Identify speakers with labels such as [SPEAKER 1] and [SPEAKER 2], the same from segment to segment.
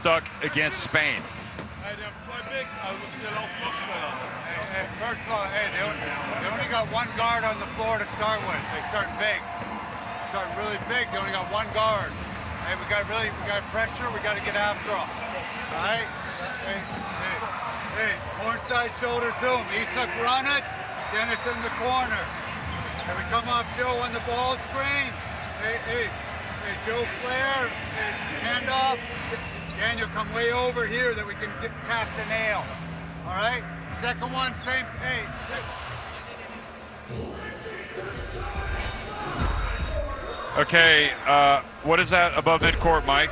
[SPEAKER 1] stuck against Spain.
[SPEAKER 2] First of all, they only got one guard on the floor to start with. They start big. Start really big. They only got one guard. Hey, we got pressure. We got to get after them. All right. Hey, horn side shoulder zoom. Isak run it. Dennis in the corner. And we come off Joe on the ball screen. Hey, Joe flare. Hand off. Daniel, come way over here that we can tap the nail. All right. Second one, same. Hey.
[SPEAKER 1] Okay, what is that above midcourt, Mike?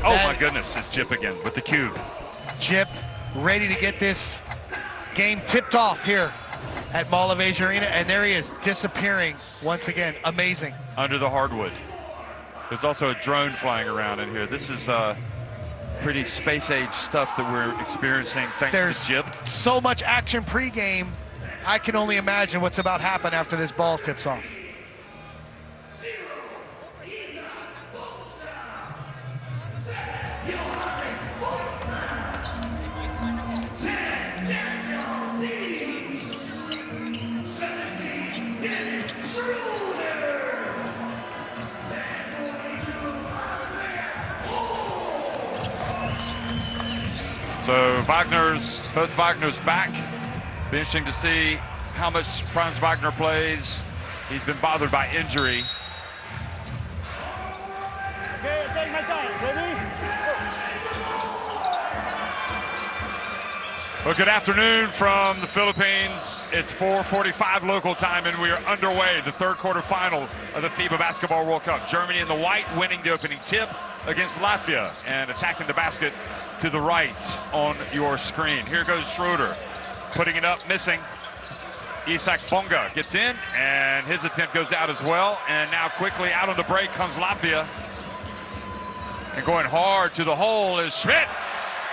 [SPEAKER 1] Oh my goodness, it's Jip again with the cube.
[SPEAKER 3] Jip ready to get this game tipped off here at Mall of Asia Arena, and there he is disappearing once again. Amazing.
[SPEAKER 1] Under the hardwood. There's also a drone flying around in here. This is pretty space age stuff that we're experiencing thanks to Jip.
[SPEAKER 3] So much action pregame. I can only imagine what's about to happen after this ball tips off.
[SPEAKER 1] So both Wagner's back. Be interesting to see how much Franz Wagner plays. He's been bothered by injury.
[SPEAKER 4] Okay, take my time. Ready?
[SPEAKER 1] Well, good afternoon from the Philippines. It's 4:45 local time, and we are underway. The third quarterfinal of the FIBA Basketball World Cup. Germany in the white winning the opening tip against Latvia and attacking the basket to the right on your screen. Here goes Schroeder, putting it up, missing. Isak Bonga gets in, and his attempt goes out as well. And now quickly out on the break comes Latvia. And going hard to the hole is Schmitz.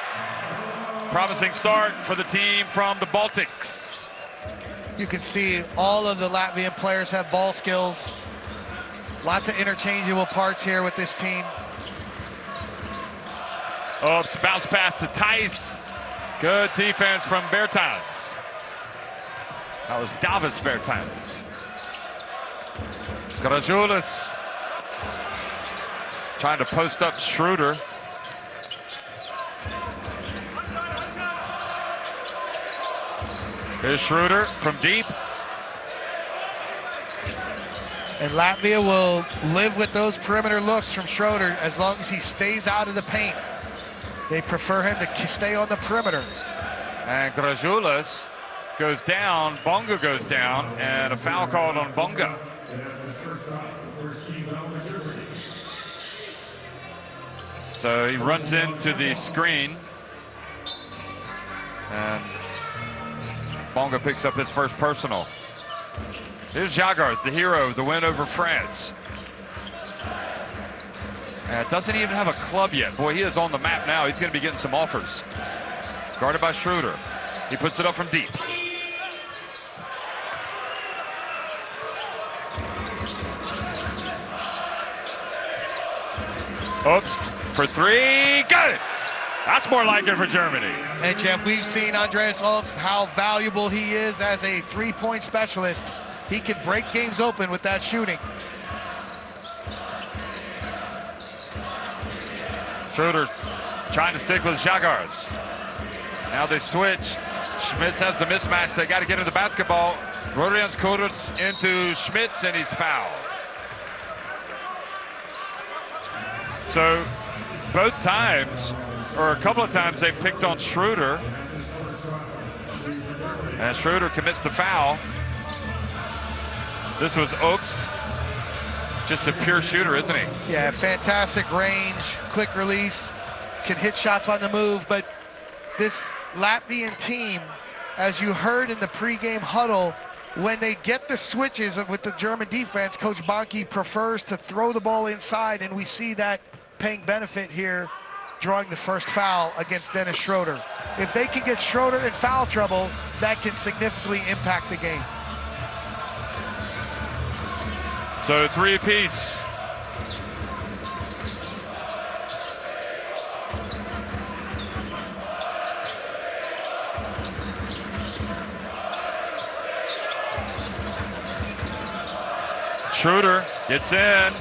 [SPEAKER 1] Promising start for the team from the Baltics.
[SPEAKER 3] You can see all of the Latvian players have ball skills. Lots of interchangeable parts here with this team.
[SPEAKER 1] Oh, it's bounce pass to Tice. Good defense from Bertans. That was Davis Bertans. Grajulis trying to post up Schroeder. Here's Schroeder from deep.
[SPEAKER 3] And Latvia will live with those perimeter looks from Schroeder as long as he stays out of the paint. They prefer him to stay on the perimeter.
[SPEAKER 1] And Grajulis goes down, Bonga goes down, and a foul called on Bonga. So he runs into the screen, and Bonga picks up his first personal. Here's Jagars, the hero of the win over France. Doesn't even have a club yet. Boy, he is on the map now. He's going to be getting some offers. Guarded by Schroeder. He puts it up from deep. Oops, for three, got it! That's more like it for Germany.
[SPEAKER 3] And Jeff, we've seen Andreas Obst, how valuable he is as a three-point specialist. He can break games open with that shooting.
[SPEAKER 1] Schroeder trying to stick with Jagars. Now they switch. Schmitz has the mismatch. They got to get into the basketball. Rodrians Koders into Schmitz, and he's fouled. So both times, or a couple of times, they've picked on Schroeder. And Schroeder commits the foul. This was Obst. Just a pure shooter, isn't he?
[SPEAKER 3] Yeah, fantastic range, quick release, can hit shots on the move, but this Latvian team, as you heard in the pregame huddle, when they get the switches with the German defense, Coach Bonke prefers to throw the ball inside, and we see that paying benefit here, drawing the first foul against Dennis Schroeder. If they can get Schroeder in foul trouble, that can significantly impact the game.
[SPEAKER 1] So three apiece. Schroeder gets in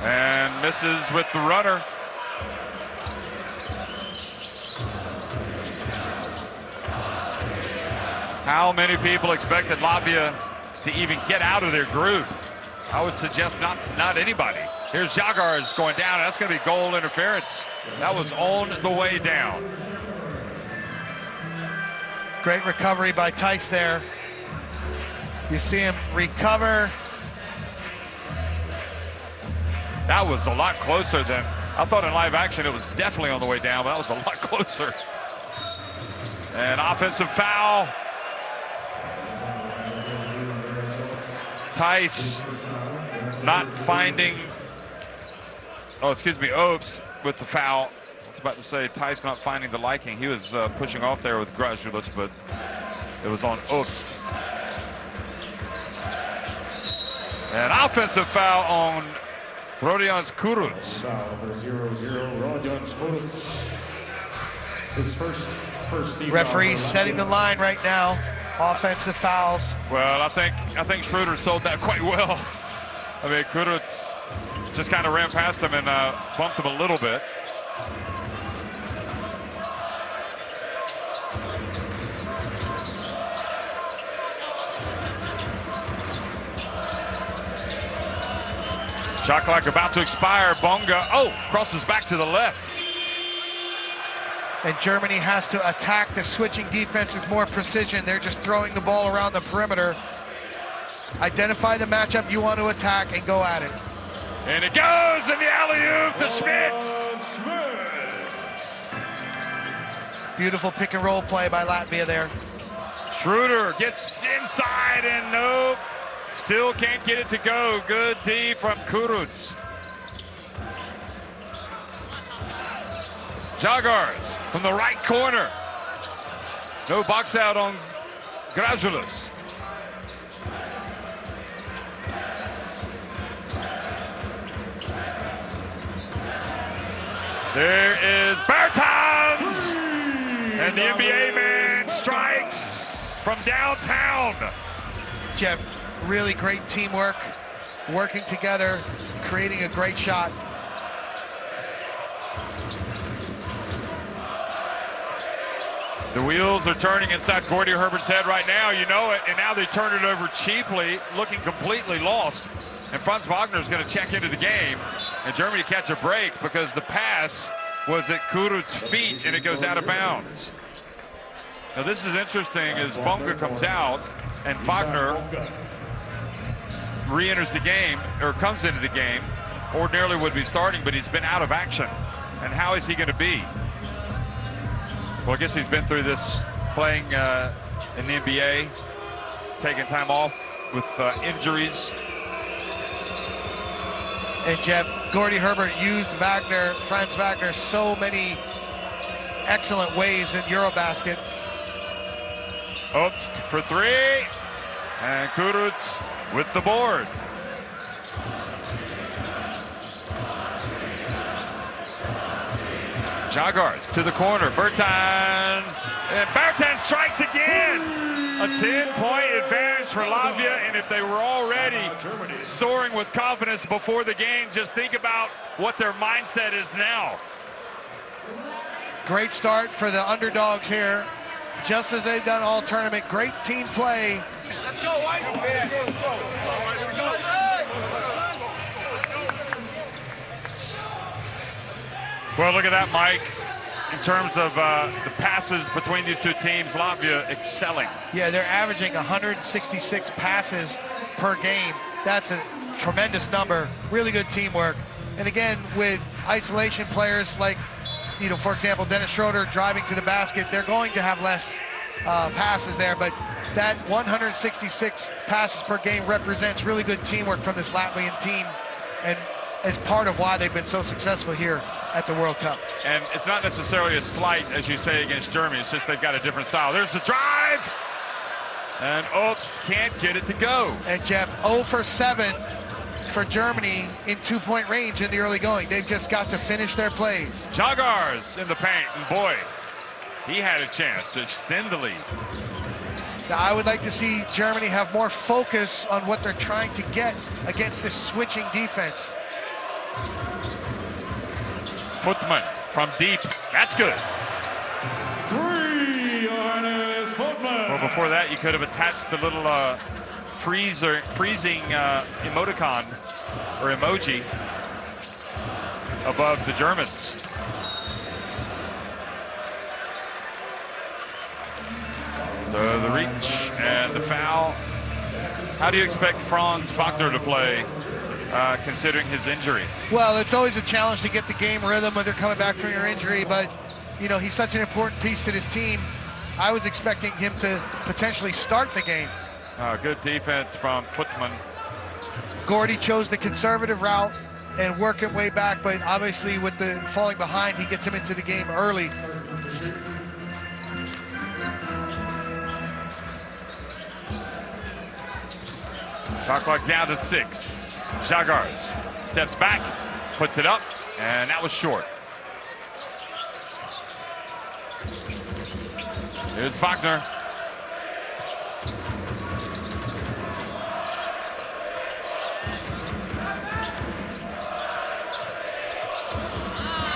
[SPEAKER 1] and misses with the runner. How many people expected Latvia to even get out of their group? I would suggest not anybody. Here's Jagars going down. That's going to be goal interference. That was on the way down.
[SPEAKER 3] Great recovery by Tice there. You see him recover.
[SPEAKER 1] That was a lot closer than I thought in live action. It was definitely on the way down, but that was a lot closer. And offensive foul. Tice not finding, Opes with the foul. I was about to say Tice not finding the liking. He was pushing off there with Grazulis, but it was on Opst. An offensive foul on Rodions Kuruc.
[SPEAKER 5] His first team
[SPEAKER 3] Referee setting the line right now. Offensive fouls.
[SPEAKER 1] Well, I think Schroeder sold that quite well. I mean, Kuruc just kind of ran past him and bumped him a little bit. Shot clock about to expire. Bonga, crosses back to the left.
[SPEAKER 3] And Germany has to attack the switching defense with more precision. They're just throwing the ball around the perimeter. Identify the matchup you want to attack and go at it.
[SPEAKER 1] And it goes in the alley-oop to Schmitz.
[SPEAKER 3] Beautiful pick and roll play by Latvia there.
[SPEAKER 1] Schroeder gets inside and nope. Still can't get it to go. Good D from Kuruc. Jagars from the right corner. No box out on Grazulis. There is Bertans! And the NBA man strikes from downtown.
[SPEAKER 3] Jeff, really great teamwork, working together, creating a great shot.
[SPEAKER 1] The wheels are turning inside Gordy Herbert's head right now, you know it, and now they turn it over cheaply, looking completely lost. And Franz Wagner's going to check into the game, and Germany catch a break because the pass was at Kuruc's feet and it goes out of bounds. Now this is interesting as Bonga comes out and Wagner re-enters the game, or comes into the game. Ordinarily would be starting, but he's been out of action. And how is he going to be? Well, I guess he's been through this playing in the NBA, taking time off with injuries.
[SPEAKER 3] And Jeff, Gordy Herbert used Franz Wagner, so many excellent ways in Eurobasket.
[SPEAKER 1] Obst for three, and Kuruc with the board. Jagars to the corner, Bertans, and Bertans strikes again. A 10-point advantage for Latvia, and if they were already soaring with confidence before the game, just think about what their mindset is now.
[SPEAKER 3] Great start for the underdogs here, just as they've done all tournament. Great team play.
[SPEAKER 2] Let's go, White.
[SPEAKER 1] Well, look at that, Mike. In terms of the passes between these two teams, Latvia excelling.
[SPEAKER 3] Yeah, they're averaging 166 passes per game. That's a tremendous number. Really good teamwork. And again, with isolation players like, for example, Dennis Schroeder driving to the basket, they're going to have less passes there. But that 166 passes per game represents really good teamwork from this Latvian team, and is part of why they've been so successful here at the World Cup.
[SPEAKER 1] And it's not necessarily a slight, as you say, against Germany. It's just they've got a different style. There's the drive, and Obst can't get it to go.
[SPEAKER 3] And Jeff, 0 for 7 for Germany in 2-point range in the early going. They've just got to finish their plays.
[SPEAKER 1] Jagars in the paint, and boy, he had a chance to extend the lead.
[SPEAKER 3] Now, I would like to see Germany have more focus on what they're trying to get against this switching defense.
[SPEAKER 1] Footman from deep, that's good. Well, before that, you could have attached the little freezing emoticon or emoji above the Germans. The reach and the foul. How do you expect Franz Wagner to play, considering his injury?
[SPEAKER 3] Well, it's always a challenge to get the game rhythm when they're coming back from your injury, but you know, he's such an important piece to this team. I was expecting him to potentially start the game.
[SPEAKER 1] Good defense from Footman.
[SPEAKER 3] Gordy chose the conservative route and work him way back, but obviously with the falling behind, he gets him into the game early.
[SPEAKER 1] Shot clock down to 6. Jagars steps back, puts it up, and that was short. Here's Wagner.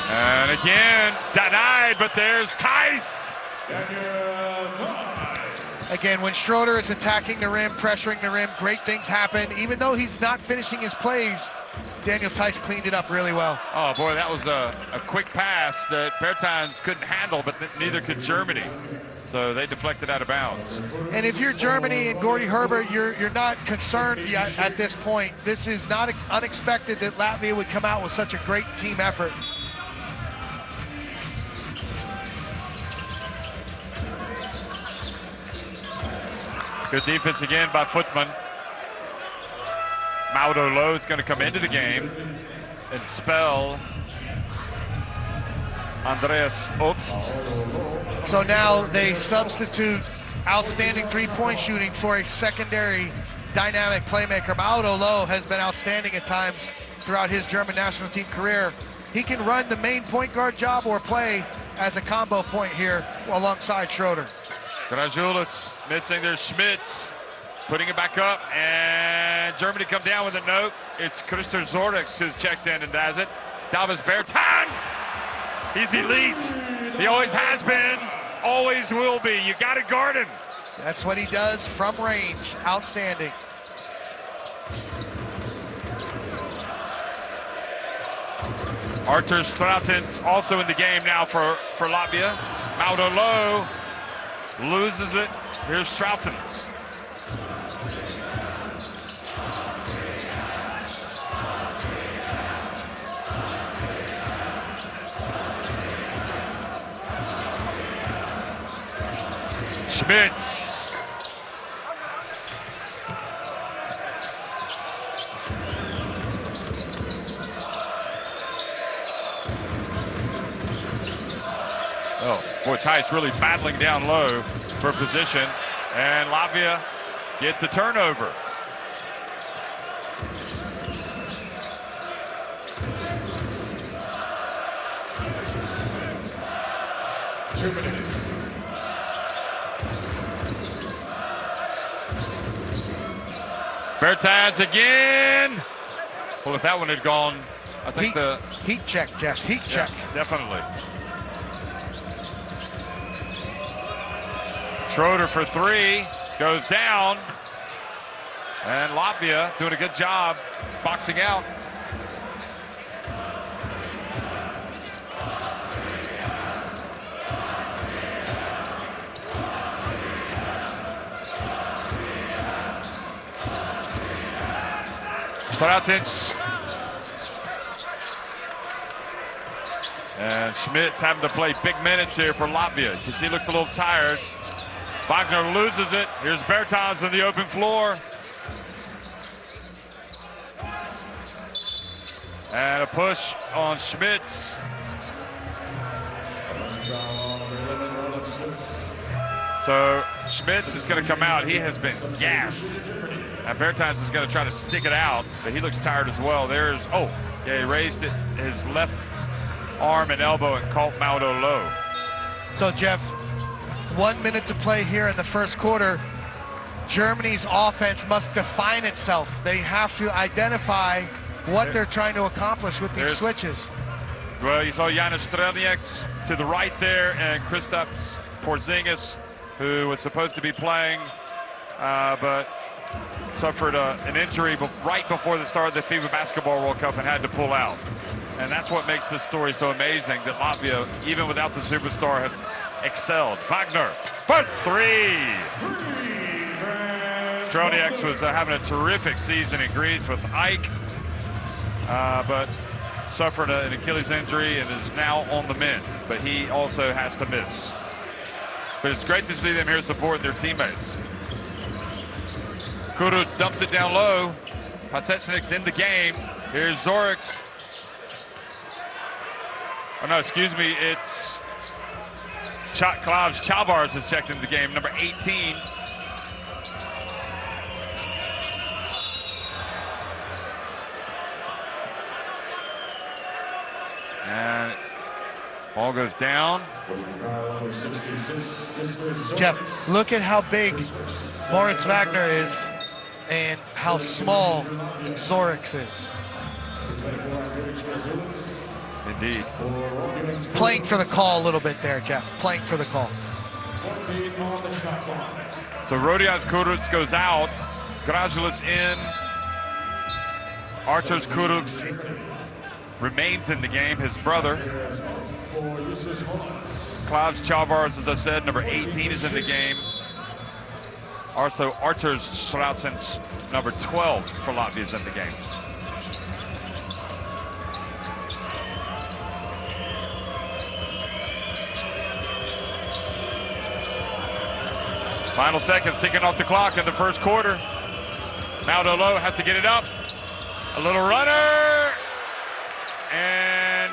[SPEAKER 1] And again, denied, but there's Tice.
[SPEAKER 3] Again, when Schroeder is attacking the rim, pressuring the rim, great things happen. Even though he's not finishing his plays, Daniel Tice cleaned it up really well.
[SPEAKER 1] Oh boy, that was a quick pass that Bertans couldn't handle, but neither could Germany. So they deflected out of bounds.
[SPEAKER 3] And if you're Germany and Gordy Herbert, you're not concerned yet at this point. This is not unexpected that Latvia would come out with such a great team effort.
[SPEAKER 1] Good defense again by Footman. Mauro Lowe is going to come into the game and spell Andreas Obst.
[SPEAKER 3] So now they substitute outstanding three-point shooting for a secondary dynamic playmaker. Mauro Lowe has been outstanding at times throughout his German national team career. He can run the main point guard job or play as a combo point here alongside Schroeder.
[SPEAKER 1] Grajulis missing their Schmitz, putting it back up, and Germany come down with a note. It's Christoph Zorix who's checked in and does it. Davis Bertans, he's elite. He always has been, always will be. You got to guard him.
[SPEAKER 3] That's what he does from range. Outstanding.
[SPEAKER 1] Artur Strautens also in the game now for Latvia. Mauro Lowe loses it. Here's Strautens. Schmitz. Oh, boy, Tice really battling down low for position, and Latvia get the turnover. Bertans again. Well, if that one had gone, I think
[SPEAKER 3] heat check, Jeff. Heat check.
[SPEAKER 1] Definitely. Schroeder for 3, goes down, and Latvia doing a good job boxing out. Strautens. And Schmitz having to play big minutes here for Latvia because he looks a little tired. Wagner loses it. Here's Bertans on the open floor. And a push on Schmitz. So Schmitz is going to come out. He has been gassed. Now Bertans is going to try to stick it out, but he looks tired as well. There's, oh, yeah, he raised it, his left arm and elbow and caught Maudo low.
[SPEAKER 3] So Jeff, 1 minute to play here in the first quarter. Germany's offense must define itself. They have to identify what they're trying to accomplish with these switches.
[SPEAKER 1] Well, you saw Janis Strelnieks to the right there, and Kristaps Porzingis, who was supposed to be playing, but suffered an injury right before the start of the FIBA Basketball World Cup and had to pull out. And that's what makes this story so amazing, that Latvia, even without the superstar, has excelled. Wagner for three. Strelnieks was having a terrific season in Greece with Ike, but suffered an Achilles injury and is now on the mend, but he also has to miss. But it's great to see them here supporting their teammates. Kuruc dumps it down low. Pasechnik's in the game. Here's Zorix. Oh no, excuse me, it's Klaus Chavars has checked into the game, number 18. And ball goes down.
[SPEAKER 3] Jeff, look at how big Moritz Wagner is and how small Zorix is.
[SPEAKER 1] Indeed.
[SPEAKER 3] Playing for the call a little bit there, Jeff. Playing for the call.
[SPEAKER 1] So Rodions Kuruc goes out. Gradulis in. Arturs Kuruc remains in the game, his brother. Klaus Chavars, as I said, number 18 is in the game. Also, Arturs Strautsens, number 12 for Latvia, is in the game. Final seconds ticking off the clock in the first quarter. Maudo Low has to get it up. A little runner. And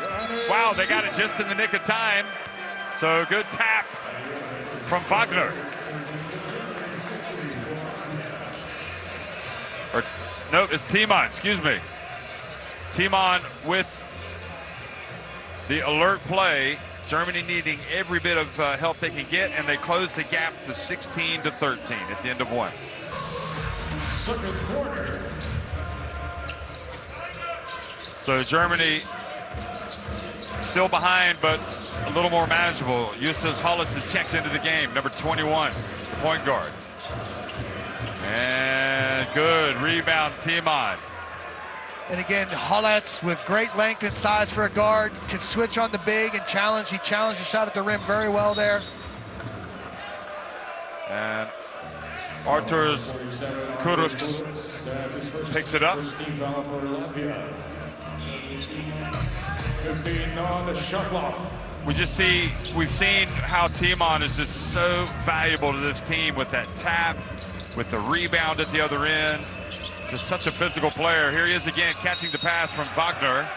[SPEAKER 1] wow, they got it just in the nick of time. So good tap from Wagner. Or no, it's Timon, excuse me. Timon with the alert play. Germany needing every bit of help they can get, and they closed the gap to 16-13 at the end of one. So Germany still behind, but a little more manageable. Justus Hollis is checked into the game, number 21, the point guard. And good rebound, Timon.
[SPEAKER 3] And again, Hollatz with great length and size for a guard, can switch on the big and challenge. He challenged the shot at the rim very well there.
[SPEAKER 1] And Arturs Kuruc picks it up. We've seen how Timon is just so valuable to this team with that tap, with the rebound at the other end. Just such a physical player. Here he is again, catching the pass from Wagner.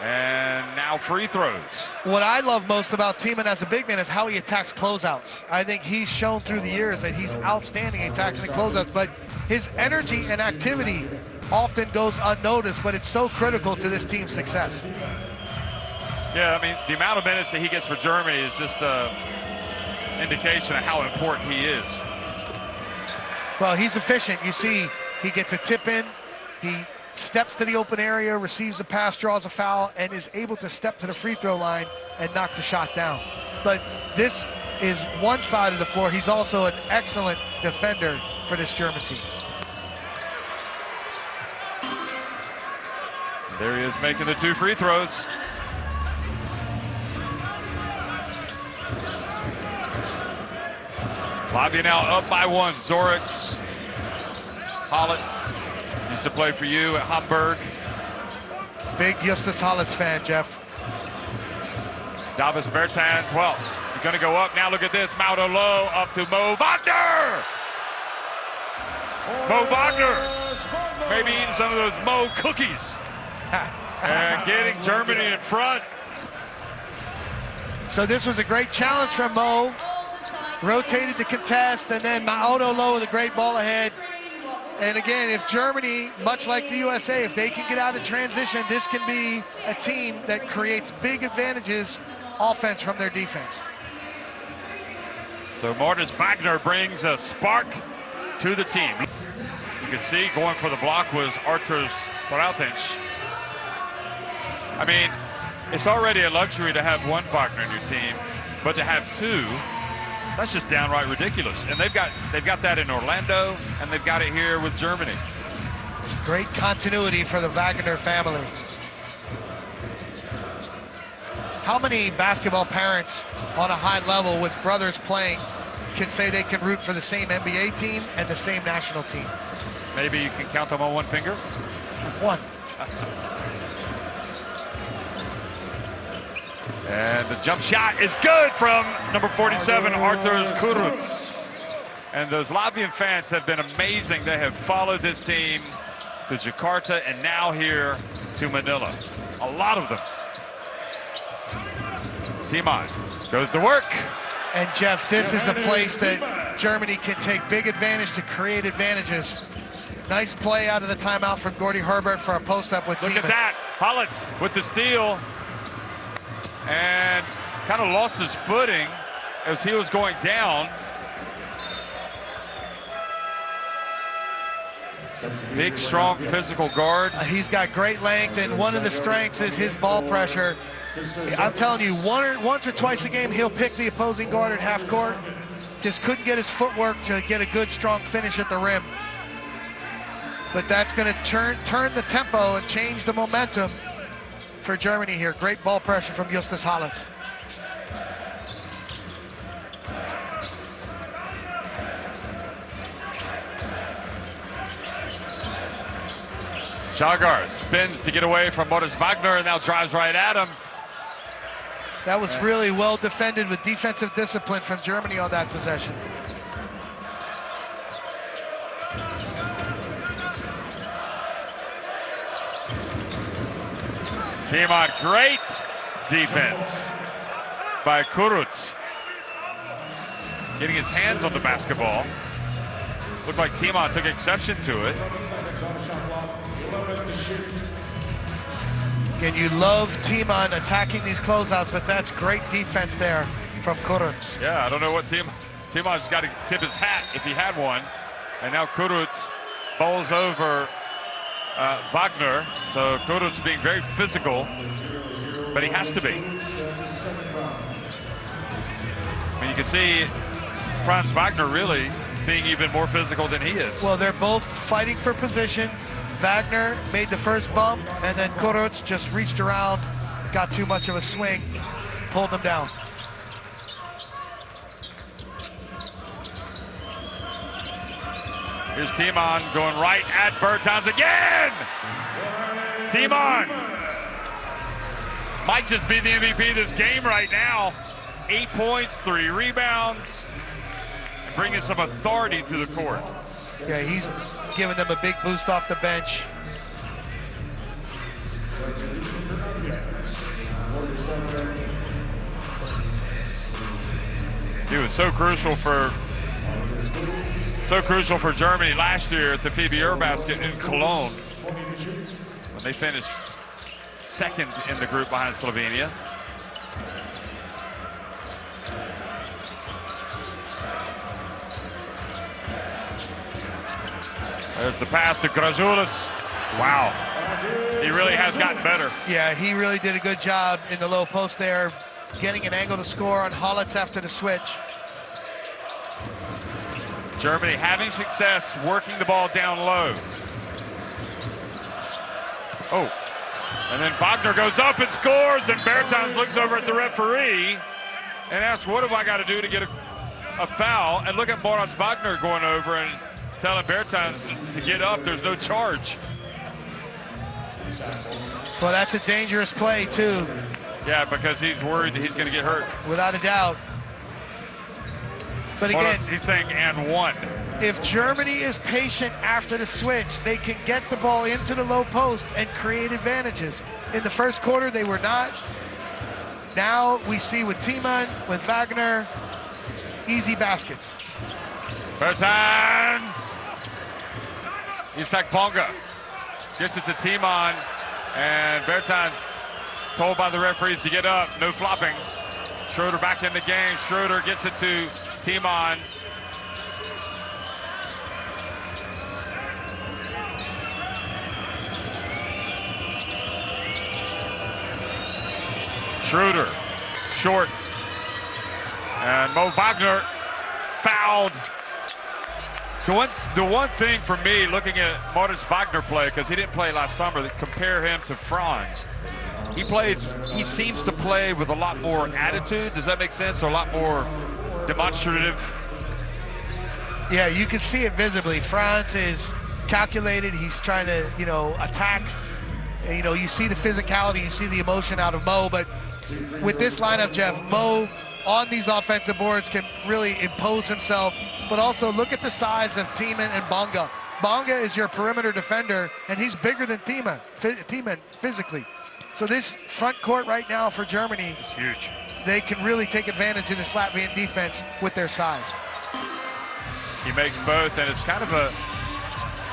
[SPEAKER 1] And now free throws.
[SPEAKER 3] What I love most about Timon as a big man is how he attacks closeouts. I think he's shown through the years that he's outstanding attacking the closeouts, but his energy and activity often goes unnoticed, but it's so critical to this team's success.
[SPEAKER 1] Yeah, I mean, the amount of minutes that he gets for Germany is just an indication of how important he is.
[SPEAKER 3] Well, he's efficient. You see, he gets a tip in, he steps to the open area, receives a pass, draws a foul, and is able to step to the free throw line and knock the shot down. But this is one side of the floor. He's also an excellent defender for this German team.
[SPEAKER 1] There he is making the two free throws. Latvia now up by one. Zorix, Hollatz used to play for you at Hamburg.
[SPEAKER 3] Big Justus Hollatz fan, Jeff.
[SPEAKER 1] Davis Bertans, well, he's gonna go up. Now look at this, Maudo Low up to Mo Wagner. Mo Wagner, maybe eating some of those Mo cookies. And getting Germany in front.
[SPEAKER 3] So this was a great challenge from Mo. rotated to contest, and then Maodo Low with a great ball ahead. And again, if Germany, much like the USA, if they can get out of transition, this can be a team that creates big advantages offense from their defense.
[SPEAKER 1] So Mortis Wagner brings a spark to the team. You can see going for the block was Artur Strauthench. I mean, it's already a luxury to have one Wagner in your team, but to have two, that's just downright ridiculous. And they've got that in Orlando, and they've got it here with Germany.
[SPEAKER 3] Great continuity for the Wagner family. How many basketball parents on a high level with brothers playing can say they can root for the same NBA team and the same national team?
[SPEAKER 1] Maybe you can count them on one finger?
[SPEAKER 3] One.
[SPEAKER 1] And the jump shot is good from number 47, Artur Kuruc. And those Latvian fans have been amazing. They have followed this team to Jakarta and now here to Manila. A lot of them. Timon goes to work.
[SPEAKER 3] And Jeff, this is a place that Germany can take big advantage to create advantages. Nice play out of the timeout from Gordy Herbert for a post-up with Timon.
[SPEAKER 1] Look at that, Hollitz with the steal. And kind of lost his footing as he was going down. Big, strong, physical guard.
[SPEAKER 3] He's got great length, and one of the strengths is his ball pressure. I'm telling you, once or twice a game, he'll pick the opposing guard at half court. Just couldn't get his footwork to get a good, strong finish at the rim. But that's going to turn the tempo and change the momentum for Germany here. Great ball pressure from Justus Hollitz.
[SPEAKER 1] Jagar spins to get away from Mortis Wagner and now drives right at him.
[SPEAKER 3] That was really well defended with defensive discipline from Germany on that possession.
[SPEAKER 1] Timon, great defense by Kuruc. Getting his hands on the basketball. Looked like Timon took exception to it.
[SPEAKER 3] And you love Timon attacking these closeouts, but that's great defense there from Kuruc.
[SPEAKER 1] Yeah, I don't know what Timon's got to tip his hat if he had one. And now Kuruc bowls over Wagner. So Kuruc being very physical, but he has to be. I mean, you can see Franz Wagner really being even more physical than he is.
[SPEAKER 3] Well, they're both fighting for position. Wagner made the first bump, and then Kuruc just reached around, got too much of a swing, pulled him down.
[SPEAKER 1] Here's Timon going right at Bertans again! Timon might just be the MVP of this game right now. 8 points, 3 rebounds, and bringing some authority to the court.
[SPEAKER 3] Yeah, he's giving them a big boost off the bench.
[SPEAKER 1] He was so crucial for Germany last year at the FIBA Eurobasket in Cologne when they finished second in the group behind Slovenia. There's the pass to Grazulis. Wow, he really has gotten better.
[SPEAKER 3] Yeah, he really did a good job in the low post there, getting an angle to score on Hollitz after the switch.
[SPEAKER 1] Germany having success working the ball down low. Oh, and then Wagner goes up and scores, and Bertans looks over at the referee and asks, what have I got to do to get a foul? And look at Mortis Wagner going over and telling Bertans to get up, there's no charge.
[SPEAKER 3] Well, that's a dangerous play, too.
[SPEAKER 1] Yeah, because he's worried that he's going to get hurt.
[SPEAKER 3] Without a doubt. But again,
[SPEAKER 1] he's saying and one.
[SPEAKER 3] If Germany is patient after the switch, they can get the ball into the low post and create advantages. In the first quarter, they were not. Now we see with Timon, with Wagner, easy baskets.
[SPEAKER 1] Bertans. Isak Bonga gets it to Timon, and Bertans told by the referees to get up, no flopping. Schroeder back in the game. Schroeder gets it to Timon. Schroeder, short. And Mo Wagner fouled. The one thing for me, looking at Moritz Wagner play, because he didn't play last summer, that compare him to Franz. He seems to play with a lot more attitude. Does that make sense? Or a lot more demonstrative?
[SPEAKER 3] Yeah, you can see it visibly. Franz is calculated. He's trying to, attack. And, you see the physicality, you see the emotion out of Mo. But with this lineup, Jeff, Mo on these offensive boards can really impose himself. But also look at the size of Timon and Bonga. Bonga is your perimeter defender, and he's bigger than Timon physically. So this front court right now for Germany
[SPEAKER 1] is huge.
[SPEAKER 3] They can really take advantage of this Latvian defense with their size.
[SPEAKER 1] He makes both, and it's kind of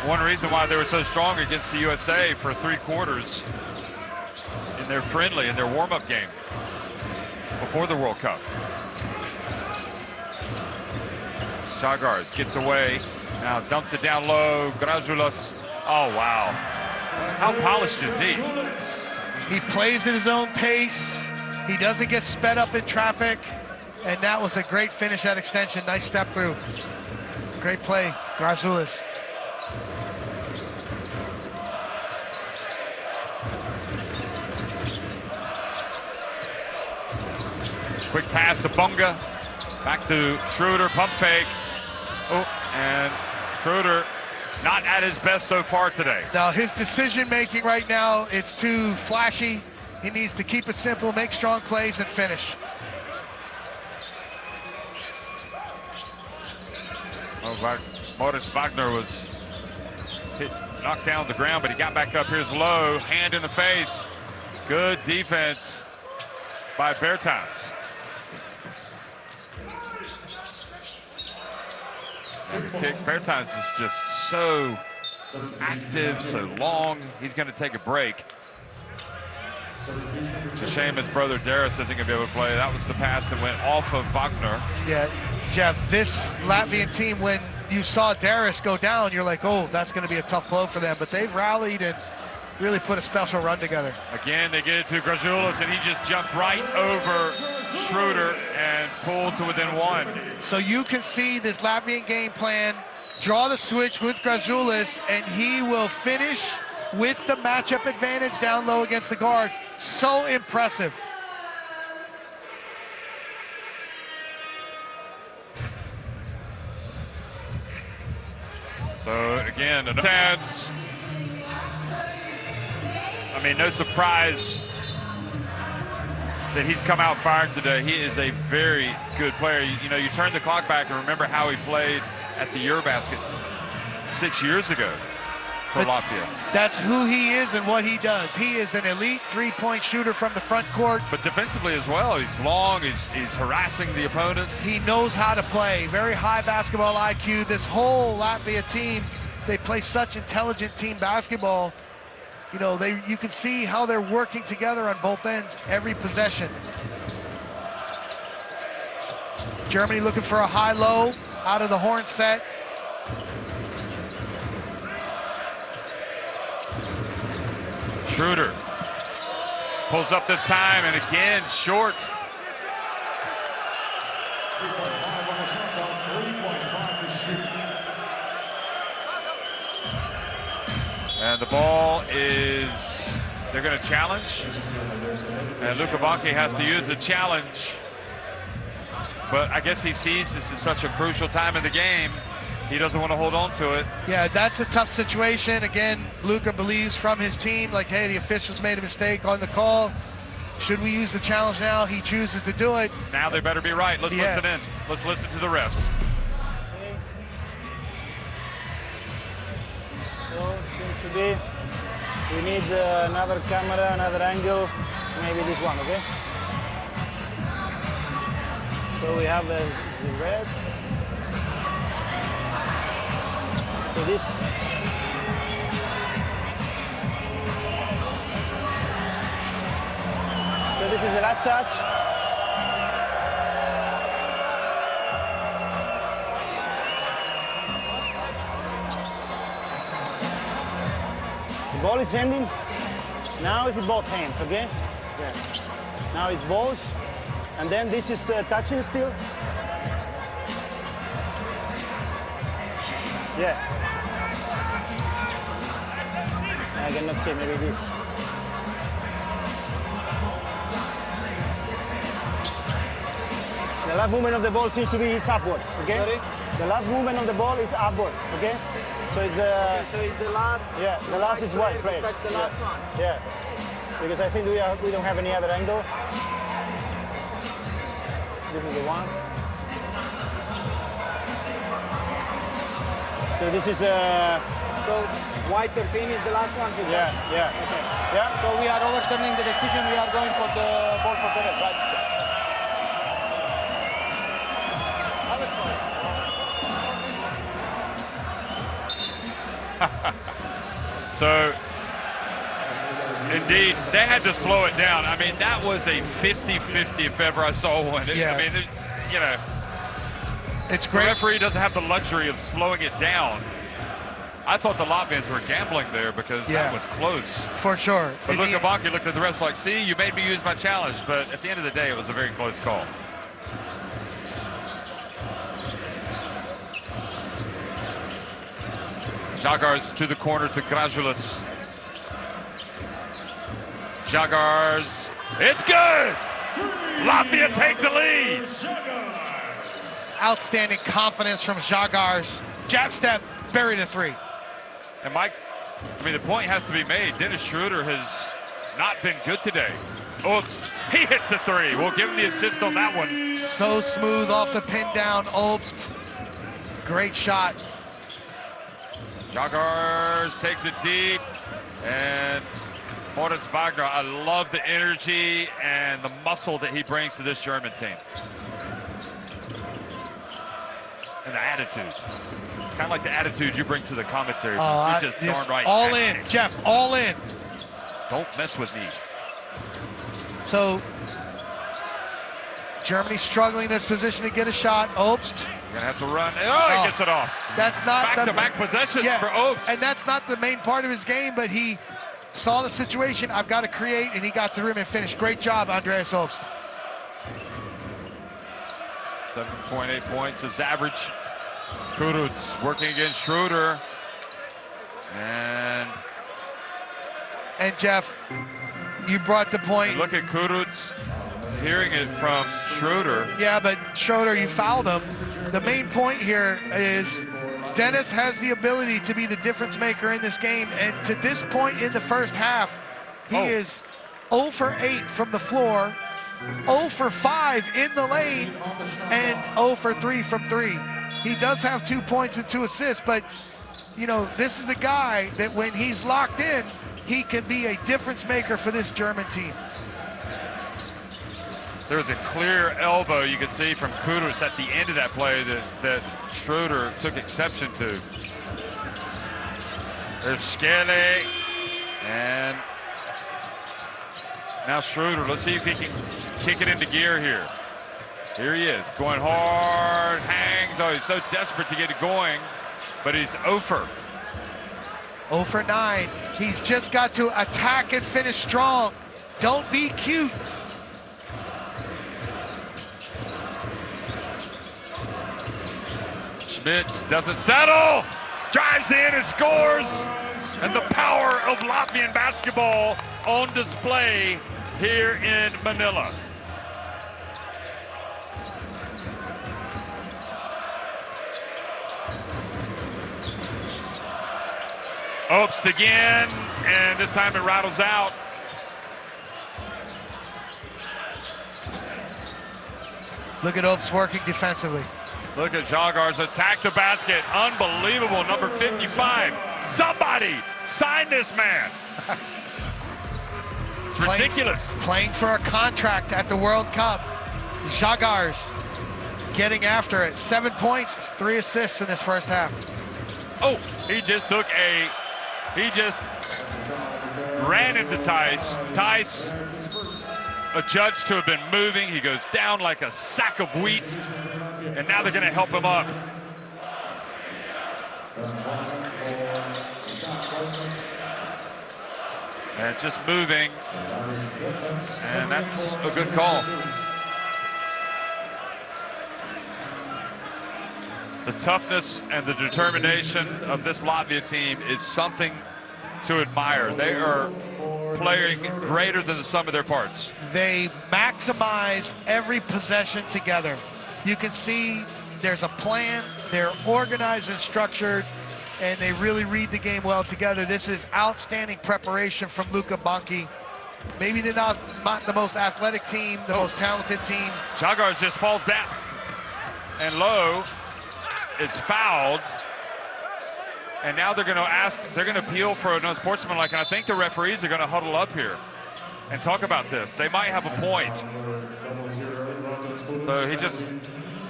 [SPEAKER 1] one reason why they were so strong against the USA for 3 quarters in their friendly, in their warm-up game before the World Cup. Chagards gets away, now dumps it down low. Grazulas, oh wow. How polished is he?
[SPEAKER 3] He plays at his own pace. He doesn't get sped up in traffic. And that was a great finish at extension. Nice step through. Great play, Grazulas.
[SPEAKER 1] Quick pass to Bonga. Back to Schroeder, pump fake. Oh, and Schroeder not at his best so far today.
[SPEAKER 3] Now his decision making right now, it's too flashy. He needs to keep it simple, make strong plays, and finish.
[SPEAKER 1] Moritz Wagner was knocked down to the ground, but he got back up. Here's low, hand in the face. Good defense by Bertans. Kick. Bertans is just so active, so long. He's going to take a break. It's a shame his brother Darius isn't going to be able to play. That was the pass that went off of Wagner.
[SPEAKER 3] Yeah, Jeff, this Latvian team, when you saw Darius go down, you're like, oh, that's going to be a tough blow for them. But they've rallied and really put a special run together.
[SPEAKER 1] Again, they get it to Grazulas, and he just jumps right over Schroeder and pulled to within 1.
[SPEAKER 3] So you can see this Latvian game plan, draw the switch with Grazulas, and he will finish with the matchup advantage down low against the guard. So impressive.
[SPEAKER 1] So again, Bertans. I mean, no surprise that he's come out firing today. He is a very good player. You know, you turn the clock back and remember how he played at the Eurobasket 6 years ago for Latvia.
[SPEAKER 3] That's who he is and what he does. He is an elite three-point shooter from the front court.
[SPEAKER 1] But defensively as well, he's long, he's harassing the opponents.
[SPEAKER 3] He knows how to play. Very high basketball IQ. This whole Latvia team, they play such intelligent team basketball. You know, you can see how they're working together on both ends every possession. Germany looking for a high-low out of the horn set.
[SPEAKER 1] Schroeder pulls up this time, and again, short. And the ball is, they're going to challenge. And Luka Bonke has to use the challenge. But I guess he sees this is such a crucial time in the game. He doesn't want to hold on to it.
[SPEAKER 3] Yeah, that's a tough situation. Again, Luka believes from his team, like, hey, the officials made a mistake on the call. Should we use the challenge now? He chooses to do it.
[SPEAKER 1] Now they better be right. Let's listen in. Let's listen to the refs.
[SPEAKER 4] So, since today, we need another camera, another angle, maybe this one, okay? So we have the red. So this. So this is the last touch. The ball is handing. Now it's with both hands, okay? Yeah. Now it's balls. And then this is touching still. Yeah. I cannot say, maybe this. The last movement of the ball seems to be is upward, okay?
[SPEAKER 5] Sorry?
[SPEAKER 4] The last movement of the ball is upward, okay? So it's
[SPEAKER 5] So it's the last.
[SPEAKER 4] yeah, the last is white play.
[SPEAKER 5] That's the last one.
[SPEAKER 4] Yeah. Because I think we don't have any other angle. This is the one. So this is
[SPEAKER 5] So white or pin is the last one. to
[SPEAKER 4] yeah,
[SPEAKER 5] touch.
[SPEAKER 4] yeah.
[SPEAKER 5] Okay.
[SPEAKER 4] Yeah.
[SPEAKER 5] So we are overturning the decision. We are going for the ball for the red, right?
[SPEAKER 1] So, indeed, they had to slow it down. I mean, that was a 50-50 if ever I saw one.
[SPEAKER 3] Yeah.
[SPEAKER 1] I mean, you know,
[SPEAKER 3] It's
[SPEAKER 1] the
[SPEAKER 3] great.
[SPEAKER 1] referee doesn't have the luxury of slowing it down. I thought the Latvians were gambling there because
[SPEAKER 3] Yeah.
[SPEAKER 1] that was close.
[SPEAKER 3] For sure.
[SPEAKER 1] But
[SPEAKER 3] In the-
[SPEAKER 1] Luka Bonke looked at the refs like, see, you made me use my challenge. But at the end of the day, it was a very close call. Žagars to the corner to Gražulis. Žagars, it's good! Latvia take the lead!
[SPEAKER 3] Outstanding confidence from Žagars. Jab step, buried a three.
[SPEAKER 1] And Mike, I mean, the point has to be made. Dennis Schroeder has not been good today. Oops, he hits a three. We'll give him the assist on that one.
[SPEAKER 3] So smooth off the pin down, Obst. Great shot.
[SPEAKER 1] Žagars takes it deep. And Moritz Wagner, I love the energy and the muscle that he brings to this German team. And the attitude. Kind of like the attitude you bring to the commentary. You're just darn right.
[SPEAKER 3] All in, Jeff, all in.
[SPEAKER 1] Don't mess with me.
[SPEAKER 3] So, Germany struggling in this position to get a shot. Obst.
[SPEAKER 1] You're gonna have to run. Oh, he gets it off.
[SPEAKER 3] That's not
[SPEAKER 1] Back-to-back possessions for Obst.
[SPEAKER 3] And that's not the main part of his game, but he saw the situation. I've got to create, and he got to the rim and finished. Great job, Andreas Obst.
[SPEAKER 1] 7.8 points is average. Kuruc working against Schroeder. And
[SPEAKER 3] Jeff, you brought the point.
[SPEAKER 1] look at Kuruc hearing it from Schroeder.
[SPEAKER 3] Yeah, but Schroeder, you fouled him. The main point here is Dennis has the ability to be the difference maker in this game, and to this point in the first half, he is 0 for 8 from the floor, 0 for 5 in the lane, and 0 for 3 from 3. He does have 2 points and 2 assists, but you know, this is a guy that when he's locked in, he can be a difference maker for this German team.
[SPEAKER 1] There was a clear elbow you could see from Kuruc at the end of that play that Schroeder took exception to. There's Skele, and now Schroeder. Let's see if he can kick it into gear here. Here he is, going hard, hangs. Oh, he's so desperate to get it going, but he's 0 for
[SPEAKER 3] 9. He's just got to attack and finish strong. Don't be cute.
[SPEAKER 1] Schmitz doesn't settle, drives in and scores. And the power of Latvian basketball on display here in Manila. Obst again, and this time it rattles out.
[SPEAKER 3] Look at Obst working defensively.
[SPEAKER 1] Look at Žagars attack the basket. Unbelievable, number 55. Somebody sign this man. It's ridiculous.
[SPEAKER 3] Playing for a contract at the World Cup. Žagars getting after it. 7 points, 3 assists in this first half.
[SPEAKER 1] Oh, he just ran into Tice. Tice, adjudged to have been moving. He goes down like a sack of wheat, and now they're going to help him up. And just moving, and that's a good call. The toughness and the determination of this Latvia team is something to admire. They are playing greater than the sum of their parts.
[SPEAKER 3] They maximize every possession together. You can see there's a plan, they're organized and structured, and they really read the game well together. This is outstanding preparation from Luka Banki. Maybe they're not the most athletic team, the most talented team.
[SPEAKER 1] Chagars just falls down, and Lowe is fouled. And now they're going to appeal for an unsportsmanlike, and I think the referees are going to huddle up here and talk about this. They might have a point. So he just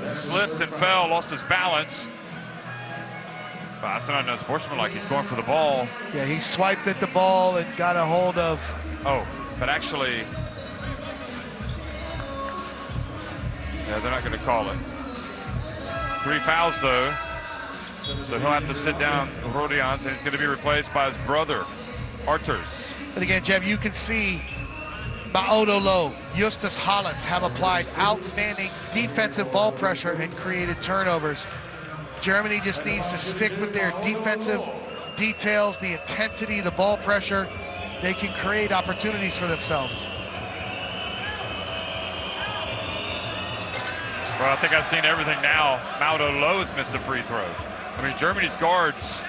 [SPEAKER 1] slipped and fell, lost his balance. But that's not an unsportsmanlike. He's going for the ball.
[SPEAKER 3] Yeah, he swiped at the ball and got a hold of.
[SPEAKER 1] Oh, but actually, yeah, they're not going to call it. 3 fouls though. So he'll have to sit down, Rodions, and he's going to be replaced by his brother, Arturs.
[SPEAKER 3] But again, Jeff, you can see Maodo Lowe, Justus Hollins have applied outstanding defensive ball pressure and created turnovers. Germany just needs to stick with their defensive details, the intensity, the ball pressure. They can create opportunities for themselves.
[SPEAKER 1] Well, I think I've seen everything now. Maodo Lowe has missed a free throw. I mean, Germany's guards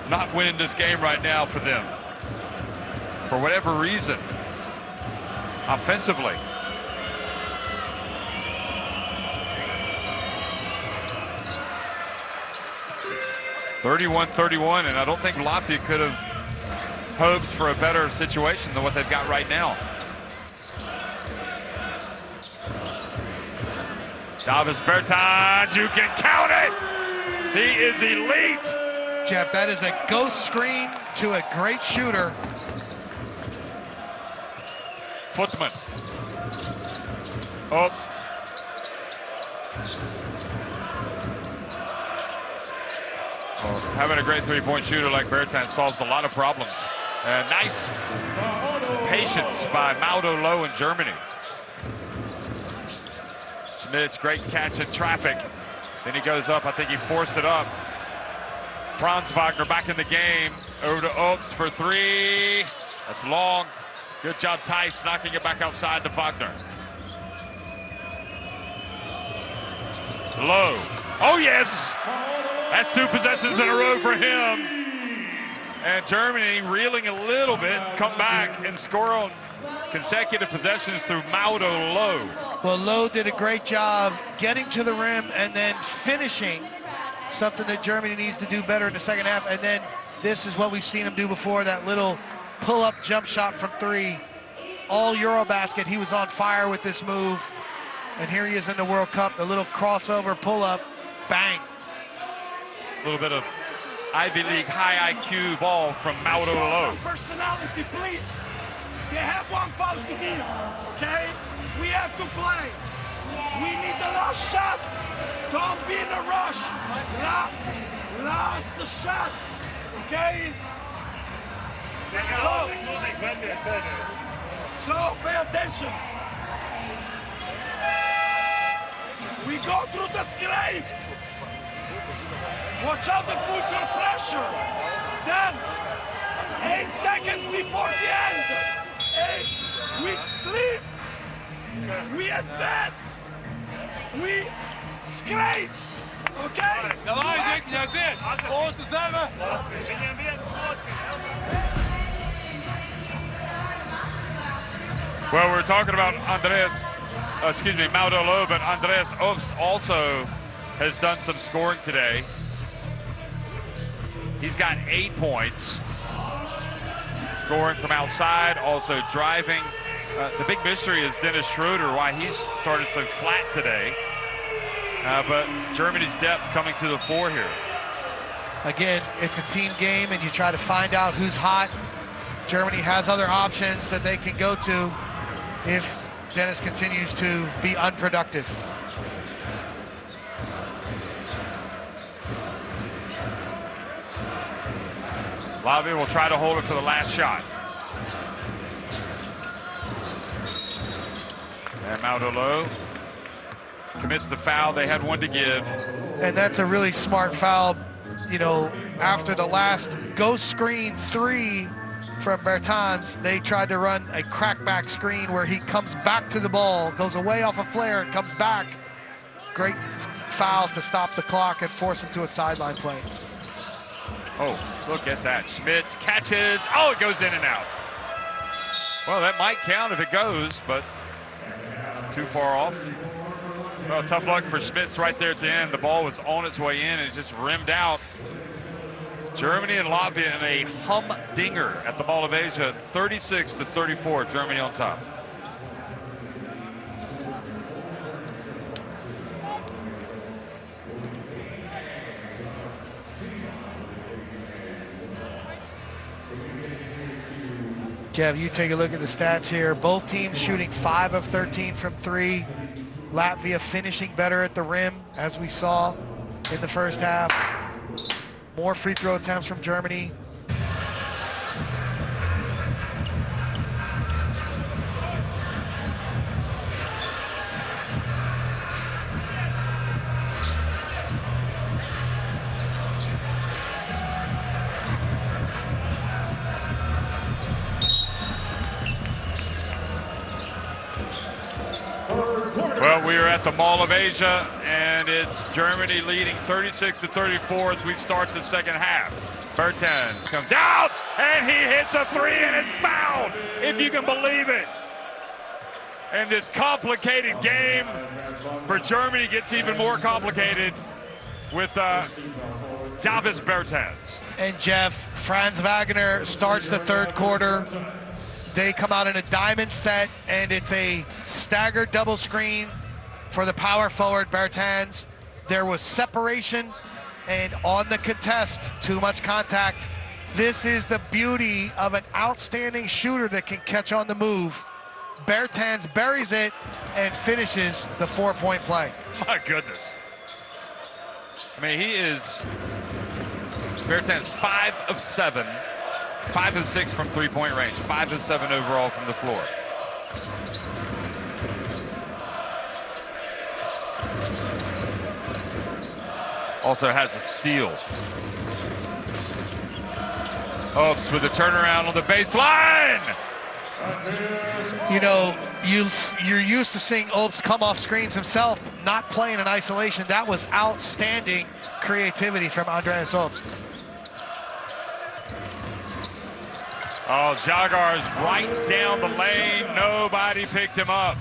[SPEAKER 1] not winning this game right now for them. For whatever reason, offensively. (31-31), and I don't think Latvia could have hoped for a better situation than what they've got right now. Davis Bertans, you can count it! He is elite!
[SPEAKER 3] Jeff, that is a ghost screen to a great shooter.
[SPEAKER 1] Putman. Oops. Well, having a great three-point shooter like Bertans solves a lot of problems. Nice patience by Maodo Lowe in Germany. Schmidt's great catch in traffic. Then he goes up. I think he forced it up. Franz Wagner back in the game. Over to Obst for 3. That's long. Good job, Tice, knocking it back outside to Wagner. Lowe. Oh, yes! That's 2 possessions in a row for him. And Germany reeling a little bit, come back and score on consecutive possessions through Maodo Lowe.
[SPEAKER 3] Well, Lowe did a great job getting to the rim and then finishing, something that Germany needs to do better in the second half. And then this is what we've seen him do before, that little pull-up jump shot from 3. All Eurobasket, he was on fire with this move. And here he is in the World Cup, the little crossover pull-up, bang.
[SPEAKER 1] A little bit of Ivy League high IQ ball from Maodo Lowe.
[SPEAKER 6] Personality, please. They have 1 foul to give, okay? We have to play. We need the last shot. Don't be in a rush. Last the shot, okay? So pay attention. We go through the scrape. Watch out the full pressure. Then, 8 seconds before the end. 8, we sleep. We advance. We scrape. Okay?
[SPEAKER 7] Давай, Дик, не один. Полностью zusammen.
[SPEAKER 1] Well, we're talking about Maodo Lowe, but Andreas Obst also has done some scoring today. He's got 8 points. Scoring from outside, also driving. The big mystery is Dennis Schroeder, why he's started so flat today. But Germany's depth coming to the fore here.
[SPEAKER 3] Again, it's a team game, and you try to find out who's hot. Germany has other options that they can go to if Dennis continues to be unproductive.
[SPEAKER 1] Latvia will try to hold it for the last shot. And Maudolo commits the foul. They had one to give.
[SPEAKER 3] And that's a really smart foul. You know, after the last ghost screen 3 from Bertans, they tried to run a crackback screen where he comes back to the ball, goes away off a flare and comes back. Great foul to stop the clock and force him to a sideline play.
[SPEAKER 1] Oh, look at that. Schmitz catches. Oh, it goes in and out. Well, that might count if it goes, but too far off. Well, tough luck for Schmitz right there at the end. The ball was on its way in and it just rimmed out. Germany and Latvia in a humdinger at the Mall of Asia, 36-34, Germany on top.
[SPEAKER 3] Jeff, you take a look at the stats here. Both teams shooting 5 of 13 from 3. Latvia finishing better at the rim, as we saw in the first half. More free throw attempts from Germany.
[SPEAKER 1] Well, we are at the Mall of Asia, and it's Germany leading 36-34 as we start the second half. Bertans comes out, and he hits a 3 and is fouled, if you can believe it. And this complicated game for Germany gets even more complicated with Davis Bertans.
[SPEAKER 3] And Jeff, Franz Wagner starts the third quarter. They come out in a diamond set, and it's a staggered double screen for the power forward, Bertans. There was separation, and on the contest, too much contact. This is the beauty of an outstanding shooter that can catch on the move. Bertans buries it and finishes the 4-point play.
[SPEAKER 1] My goodness. I mean, he is, Bertans 5 of 7. 5 of 6 from three-point range, 5 of 7 overall from the floor. Also has a steal. Opes with a turnaround on the baseline.
[SPEAKER 3] You know, you're used to seeing Opes come off screens himself, not playing in isolation. That was outstanding creativity from Andreas Opes.
[SPEAKER 1] Oh, Jagar's right down the lane. Nobody picked him up.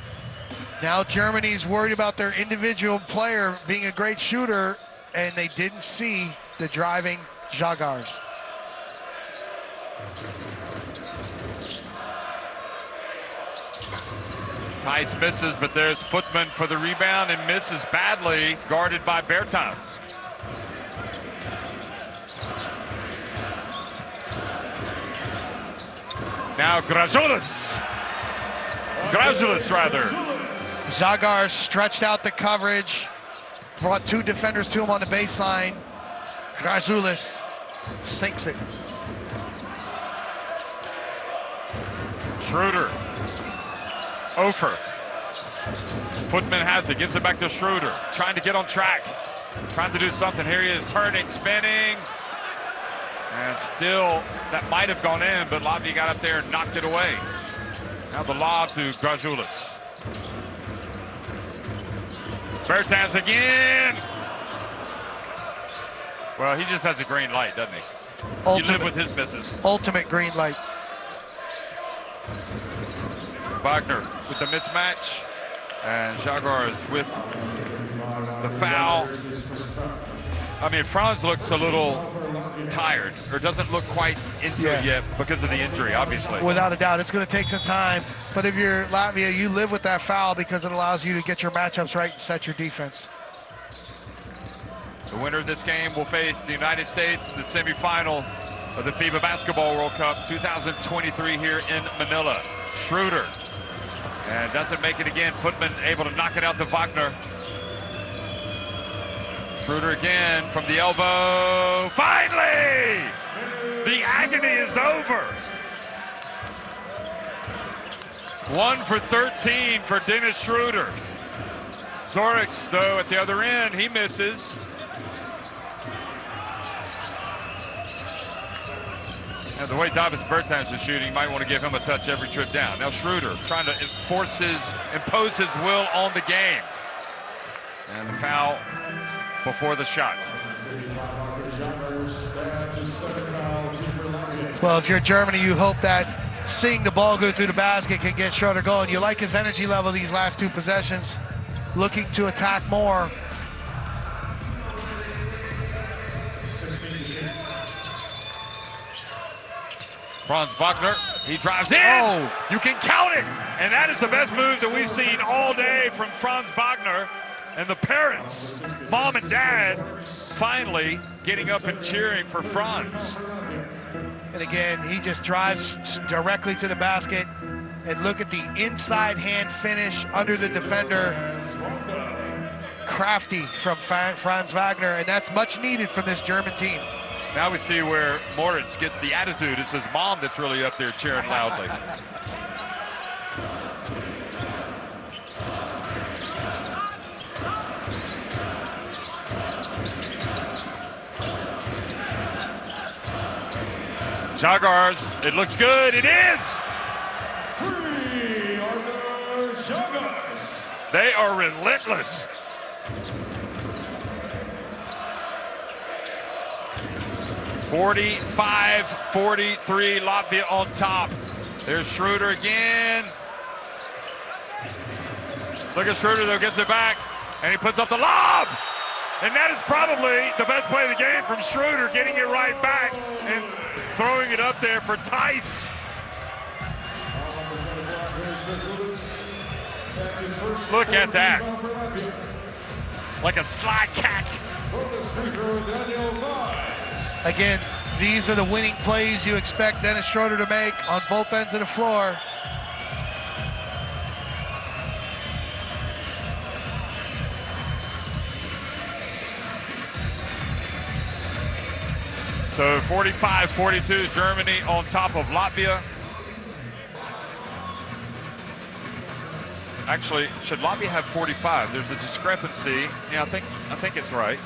[SPEAKER 3] Now Germany's worried about their individual player being a great shooter, and they didn't see the driving Jagars.
[SPEAKER 1] Tice misses, but there's Footman for the rebound and misses badly, guarded by Bertans. Now Grazulis. Grazulis, rather.
[SPEAKER 3] Zagar stretched out the coverage, brought 2 defenders to him on the baseline. Grazulis sinks it.
[SPEAKER 1] Schroeder. Ofer. Footman has it, gives it back to Schroeder. Trying to get on track. Trying to do something. Here he is, turning, spinning. And still, that might have gone in, but Latvia got up there and knocked it away. Now the lob to Grazulis. Bertans again. Well, he just has a green light, doesn't he? You live with his misses.
[SPEAKER 3] Ultimate green light.
[SPEAKER 1] Wagner with the mismatch. And Jagar is with the foul. I mean, Franz looks a little tired or doesn't look quite into it yet because of the injury, obviously.
[SPEAKER 3] Without a doubt, it's going to take some time. But if you're Latvia, you live with that foul because it allows you to get your matchups right and set your defense.
[SPEAKER 1] The winner of this game will face the United States in the semifinal of the FIBA Basketball World Cup 2023 here in Manila. Schroeder, and doesn't make it again. Footman able to knock it out to Wagner. Schroeder again from the elbow. Finally! The agony is over. 1 for 13 for Dennis Schroeder. Zorix, though, at the other end, he misses. And the way Davis Bertans is shooting, you might want to give him a touch every trip down. Now Schroeder trying to impose his will on the game. And the foul before the shot.
[SPEAKER 3] Well, if you're Germany, you hope that seeing the ball go through the basket can get Schroeder going. You like his energy level these last 2 possessions, looking to attack more.
[SPEAKER 1] Franz Wagner, he drives in. Oh, you can count it. And that is the best move that we've seen all day from Franz Wagner. And the parents, mom and dad, finally getting up and cheering for Franz.
[SPEAKER 3] And again, he just drives directly to the basket. And look at the inside hand finish under the defender. Crafty from Franz Wagner, and that's much needed from this German team.
[SPEAKER 1] Now we see where Moritz gets the attitude. It's his mom that's really up there cheering loudly. Jaguars, it looks good. It is! They are relentless. (45-43) Latvia on top. There's Schroeder again. Look at Schroeder, though, gets it back, and he puts up the lob. And that is probably the best play of the game from Schroeder, getting it right back and throwing it up there for Tice. Look at that. Like a sly cat.
[SPEAKER 3] Again, these are the winning plays you expect Dennis Schroeder to make on both ends of the floor.
[SPEAKER 1] So 45-42, Germany on top of Latvia. Actually, should Latvia have 45? There's a discrepancy. Yeah, I think it's right.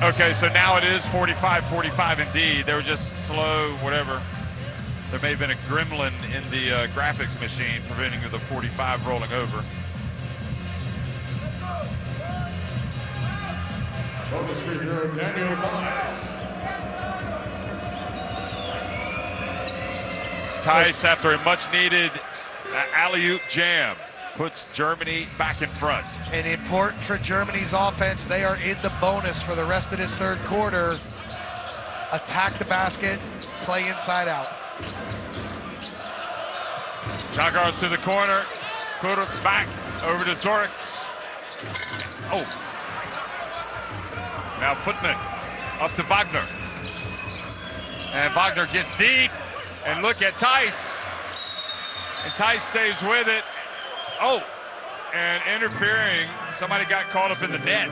[SPEAKER 1] Okay, so now it is 45-45 indeed. They were just slow, whatever. There may have been a gremlin in the graphics machine preventing the 45 rolling over. Tice, after a much-needed alley-oop jam, puts Germany back in front.
[SPEAKER 3] And important for Germany's offense, they are in the bonus for the rest of this third quarter. Attack the basket, play inside out.
[SPEAKER 1] Jaguars to the corner. Kuruk's back over to Zorix. Oh. Now Footman up to Wagner. And Wagner gets deep. And look at Tice. And Tice stays with it. Oh, and interfering. Somebody got caught up in the net.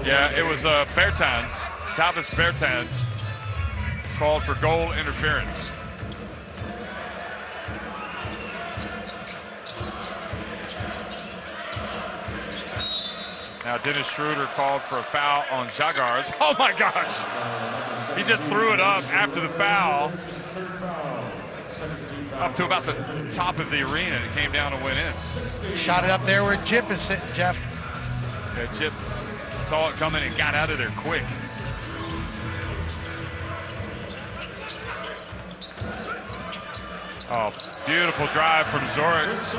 [SPEAKER 1] Yeah, it was Bertans, Davis Bertans, called for goal interference. Now Dennis Schroeder called for a foul on Jaguars. Oh my gosh! He just threw it up after the foul, up to about the top of the arena. It came down and went in.
[SPEAKER 3] Shot it up there where Jip is sitting, Jeff.
[SPEAKER 1] Yeah, Chip saw it coming and got out of there quick. Oh, beautiful drive from Zorix.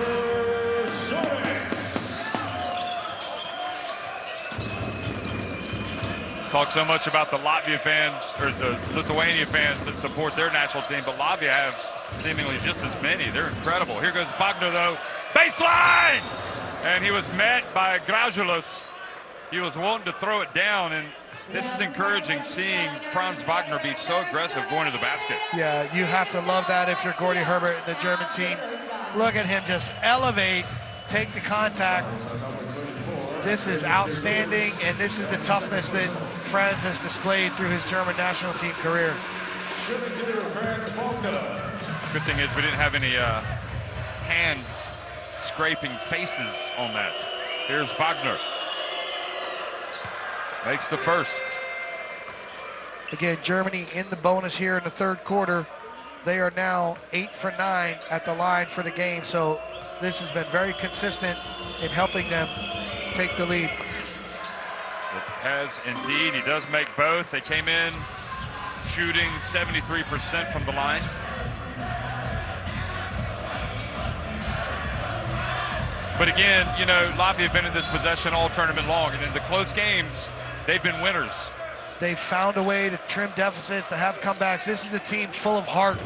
[SPEAKER 1] Talk so much about the Latvia fans, or the Lithuania fans that support their national team, but Latvia have seemingly just as many. They're incredible. Here goes Wagner, though. Baseline! And he was met by Gražulis. He was wanting to throw it down, and this is encouraging, seeing Franz Wagner be so aggressive going to the basket.
[SPEAKER 3] Yeah, you have to love that if you're Gordy Herbert and the German team. Look at him just elevate, take the contact. This is outstanding, and this is the toughness that Franz has displayed through his German national team career.
[SPEAKER 1] Good thing is we didn't have any hands scraping faces on that. Here's Wagner. Makes the first.
[SPEAKER 3] Again, Germany in the bonus here in the third quarter. They are now 8 for 9 at the line for the game, so this has been very consistent in helping them take the lead.
[SPEAKER 1] It has indeed. He does make both. They came in shooting 73% from the line. But again, you know, Latvia have been in this possession all tournament long, and in the close games, they've been winners.
[SPEAKER 3] They've found a way to trim deficits, to have comebacks. This is a team full of heart,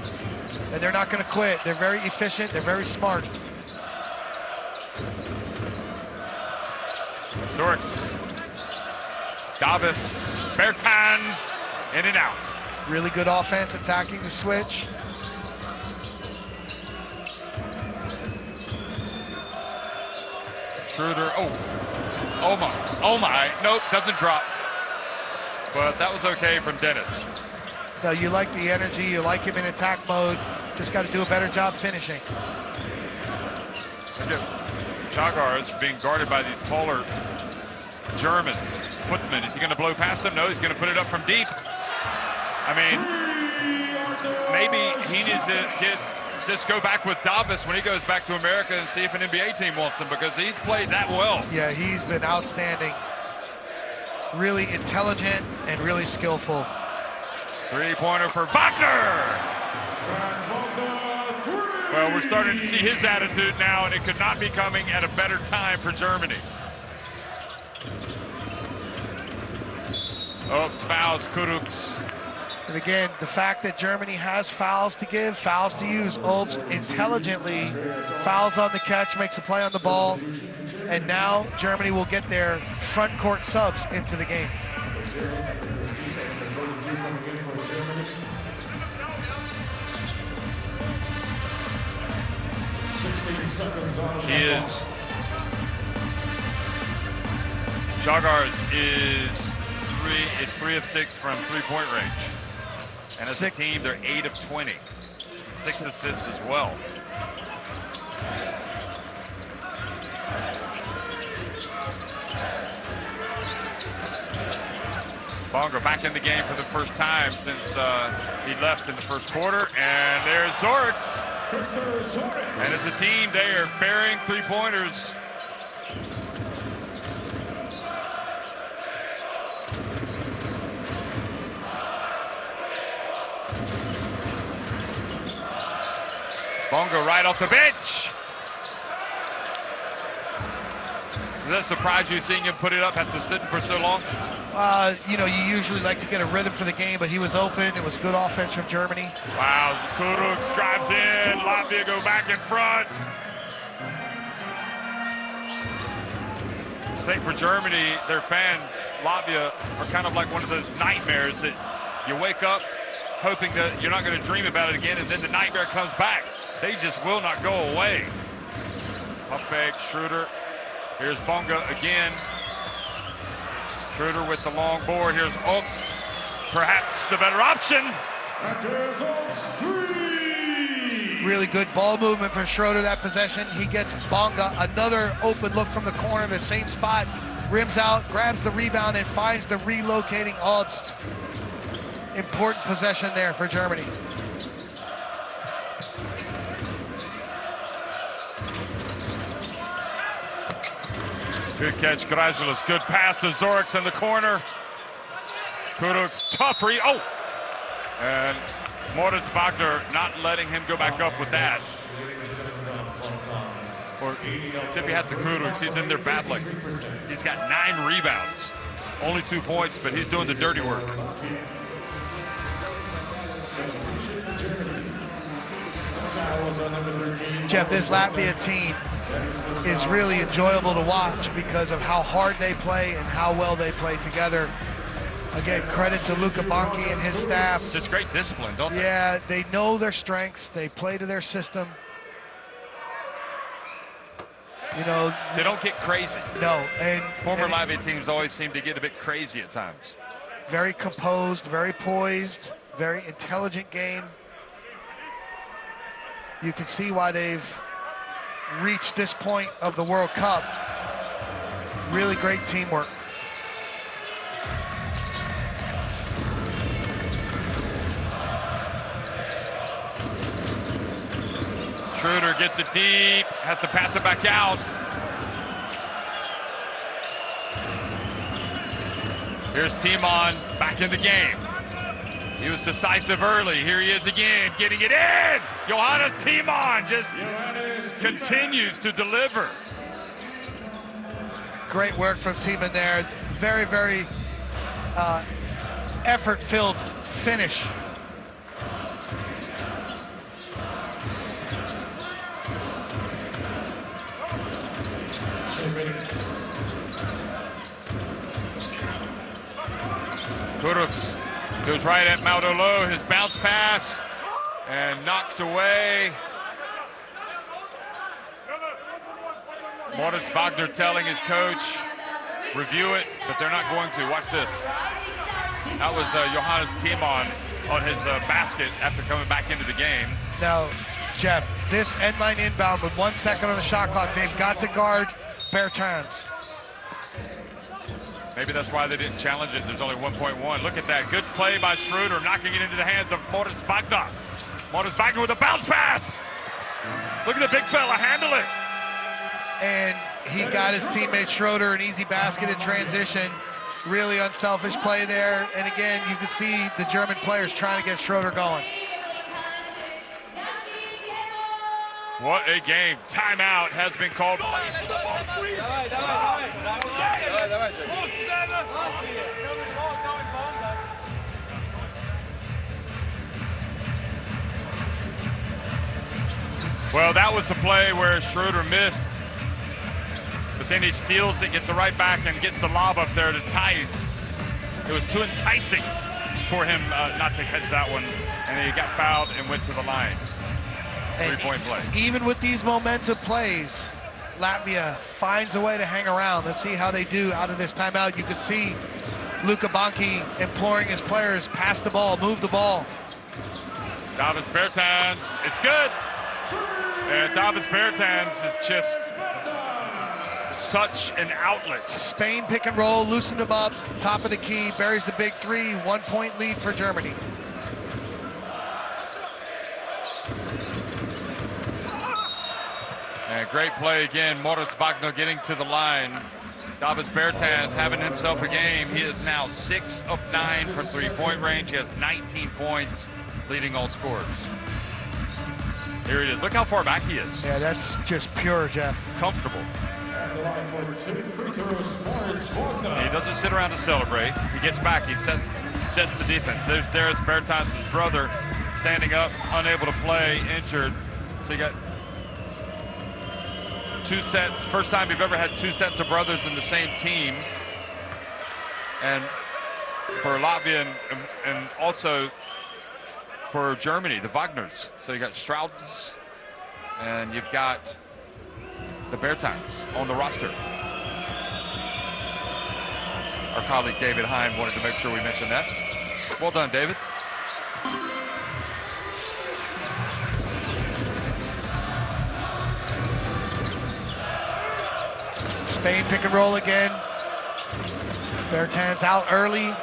[SPEAKER 3] and they're not going to quit. They're very efficient. They're very smart.
[SPEAKER 1] Zorix, Davis, Bertans, in and out.
[SPEAKER 3] Really good offense, attacking the switch.
[SPEAKER 1] Schroeder, oh my, nope, doesn't drop. But that was okay from Dennis.
[SPEAKER 3] So you like the energy, you like him in attack mode, just got to do a better job finishing.
[SPEAKER 1] Chagar is being guarded by these taller Germans. Putman, is he going to blow past him? No, he's going to put it up from deep. I mean, maybe he needs to just go back with Davis when he goes back to America and see if an NBA team wants him, because he's played that well.
[SPEAKER 3] Yeah, he's been outstanding. Really intelligent and really skillful.
[SPEAKER 1] Three-pointer for Wagner! Well, we're starting to see his attitude now, and it could not be coming at a better time for Germany. Oh, fouls, Kuruks.
[SPEAKER 3] And again, the fact that Germany has fouls to give, fouls to use, Obst intelligently fouls on the catch, makes a play on the ball, and now Germany will get their front court subs into the game.
[SPEAKER 1] Jagars is 3 of 6 from three-point range. And as a team, they're 8 of 20. 6 assists as well. Bonga back in the game for the first time since he left in the first quarter. And there's Zorix. And as a team, they are burying three-pointers. Bonga right off the bench. Does that surprise you, seeing him put it up after sitting for so long?
[SPEAKER 3] You know, you usually like to get a rhythm for the game, but he was open. It was good offense from Germany.
[SPEAKER 1] Wow, Kuruks drives in. Latvia go back in front. I think for Germany, their fans, Latvia, are kind of like one of those nightmares that you wake up hoping that you're not going to dream about it again, and then the nightmare comes back. They just will not go away. Up fake, Schroeder. Here's Bonga again. Schroeder with the long board. Here's Obst, perhaps the better option.
[SPEAKER 3] Really good ball movement for Schroeder that possession. He gets Bonga another open look from the corner, the same spot. Rims out, grabs the rebound, and finds the relocating Obst. Important possession there for Germany.
[SPEAKER 1] Good catch, Grazulis. Good pass to Zorix in the corner. Kurucs, tough read. Oh! And Moritz Wagner not letting him go back up with that. Or Tippy had the Kurucs. He's in there battling. He's got 9 rebounds. Only 2 points, but he's doing the dirty work.
[SPEAKER 3] Jeff, this Latvia team is really enjoyable to watch because of how hard they play and how well they play together. Again, credit to Luka Bonki and his staff.
[SPEAKER 1] Just great discipline, don't they?
[SPEAKER 3] Yeah, they know their strengths. They play to their system. You know,
[SPEAKER 1] they don't get crazy.
[SPEAKER 3] No, and
[SPEAKER 1] former Latvia teams always seem to get a bit crazy at times.
[SPEAKER 3] Very composed, very poised, very intelligent game. You can see why they've reached this point of the World Cup. Really great teamwork.
[SPEAKER 1] Schroeder gets it deep, has to pass it back out. Here's Timon back in the game. He was decisive early. Here he is again, getting it in. Johannes Timon just continues to deliver.
[SPEAKER 3] Great work from Timon there. Very, very effort-filled finish.
[SPEAKER 1] Kurucs goes right at Maudolo, his bounce pass, and knocked away. Moritz Wagner telling his coach, review it, but they're not going to. Watch this. That was Johannes Timon on his basket after coming back into the game.
[SPEAKER 3] Now, Jeff, this end line inbound with 1 second on the shot clock, they've got to guard Bertans.
[SPEAKER 1] Maybe that's why they didn't challenge it. There's only 1.1. Look at that. Good play by Schroeder, knocking it into the hands of Moritz Wagner. Moritz Wagner with a bounce pass. Look at the big fella handle it.
[SPEAKER 3] And he got his teammate Schroeder an easy basket in transition. Really unselfish play there. And again, you can see the German players trying to get Schroeder going.
[SPEAKER 1] What a game. Timeout has been called. Well, that was the play where Schroeder missed, but then he steals it, gets it right back, and gets the lob up there to Tice. It was too enticing for him not to catch that one, and he got fouled and went to the line. Three-point play.
[SPEAKER 3] Even with these momentum plays, Latvia finds a way to hang around. Let's see how they do out of this timeout. You can see Luka Bonki imploring his players, pass the ball, move the ball.
[SPEAKER 1] Davis Bertans, it's good. And Davis Bertans is just such an outlet.
[SPEAKER 3] Spain pick and roll, loosened him up, top of the key, buries the big three, 1 point lead for Germany.
[SPEAKER 1] And great play again, Moritz Wagner getting to the line. Davis Bertans having himself a game. He is now 6 of 9 from three-point range. He has 19 points, leading all scorers. Here he is. Look how far back he is.
[SPEAKER 3] Yeah, that's just pure, Jeff.
[SPEAKER 1] Comfortable. He doesn't sit around to celebrate. He gets back. He sets the defense. There's Darius Bertans' brother standing up, unable to play, injured. So you got 2 sets. First time you've ever had 2 sets of brothers in the same team. And for Latvia and also for Germany, the Wagners. So you got Stroudens and you've got the Bertans on the roster. Our colleague David Hine wanted to make sure we mentioned that. Well done, David.
[SPEAKER 3] Spain pick and roll again. Bertans out early.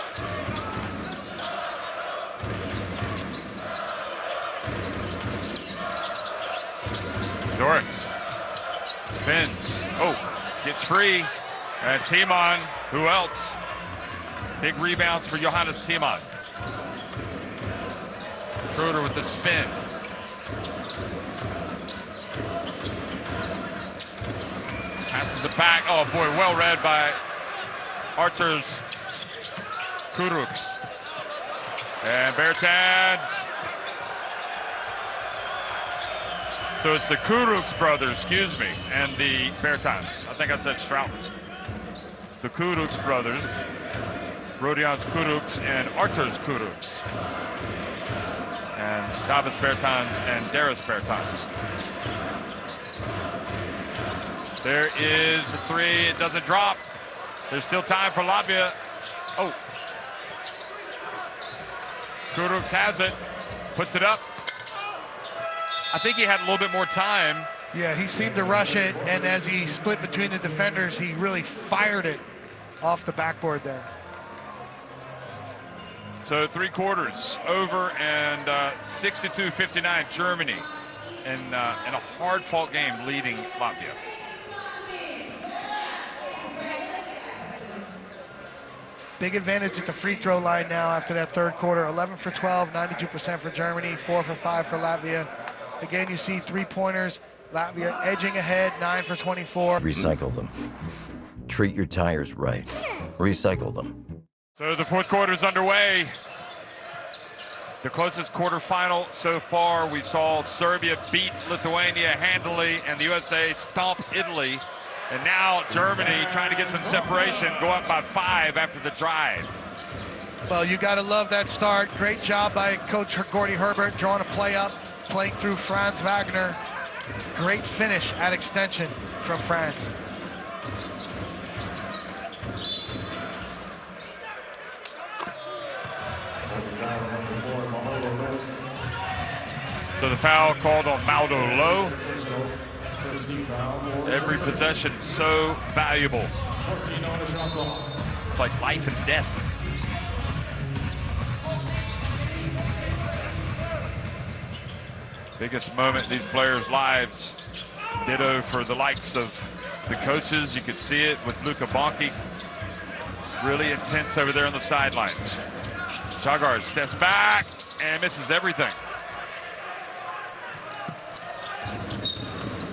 [SPEAKER 1] Zorix spins. Oh, gets free. And Timon, who else? Big rebounds for Johannes Timon. Schroeder with the spin. Passes it back. Oh boy, well read by Arturs Kurucs. And Bertans. So it's the Kurucs brothers, excuse me, and the Bertans. I think I said Strautmans. The Kurucs brothers, Rodions Kurucs and Arturs Kurucs. And Davis Bertans and Darius Bertans. There is a three, it doesn't drop. There's still time for Latvia. Oh. Kurucs has it, puts it up. I think he had a little bit more time.
[SPEAKER 3] Yeah, he seemed to rush it, and as he split between the defenders, he really fired it off the backboard there.
[SPEAKER 1] So 3 quarters over, and 62-59 Germany in a hard-fought game leading Latvia.
[SPEAKER 3] Big advantage at the free throw line now after that third quarter. 11 for 12, 92% for Germany, 4 for 5 for Latvia. Again, you see 3-pointers. Latvia edging ahead, 9 for 24.
[SPEAKER 8] Recycle them. Treat your tires right. Recycle them.
[SPEAKER 1] So the fourth quarter is underway. The closest quarterfinal so far, we saw Serbia beat Lithuania handily and the USA stomp Italy. And now Germany trying to get some separation, go up by 5 after the drive.
[SPEAKER 3] Well, you got to love that start. Great job by Coach Gordy Herbert, drawing a play up, playing through Franz Wagner. Great finish at extension from Franz.
[SPEAKER 1] So the foul called on Maldo Low. Every possession so valuable. It's like life and death. Biggest moment in these players' lives. Ditto for the likes of the coaches. You could see it with Luka Bonke. Really intense over there on the sidelines. Jagar steps back and misses everything.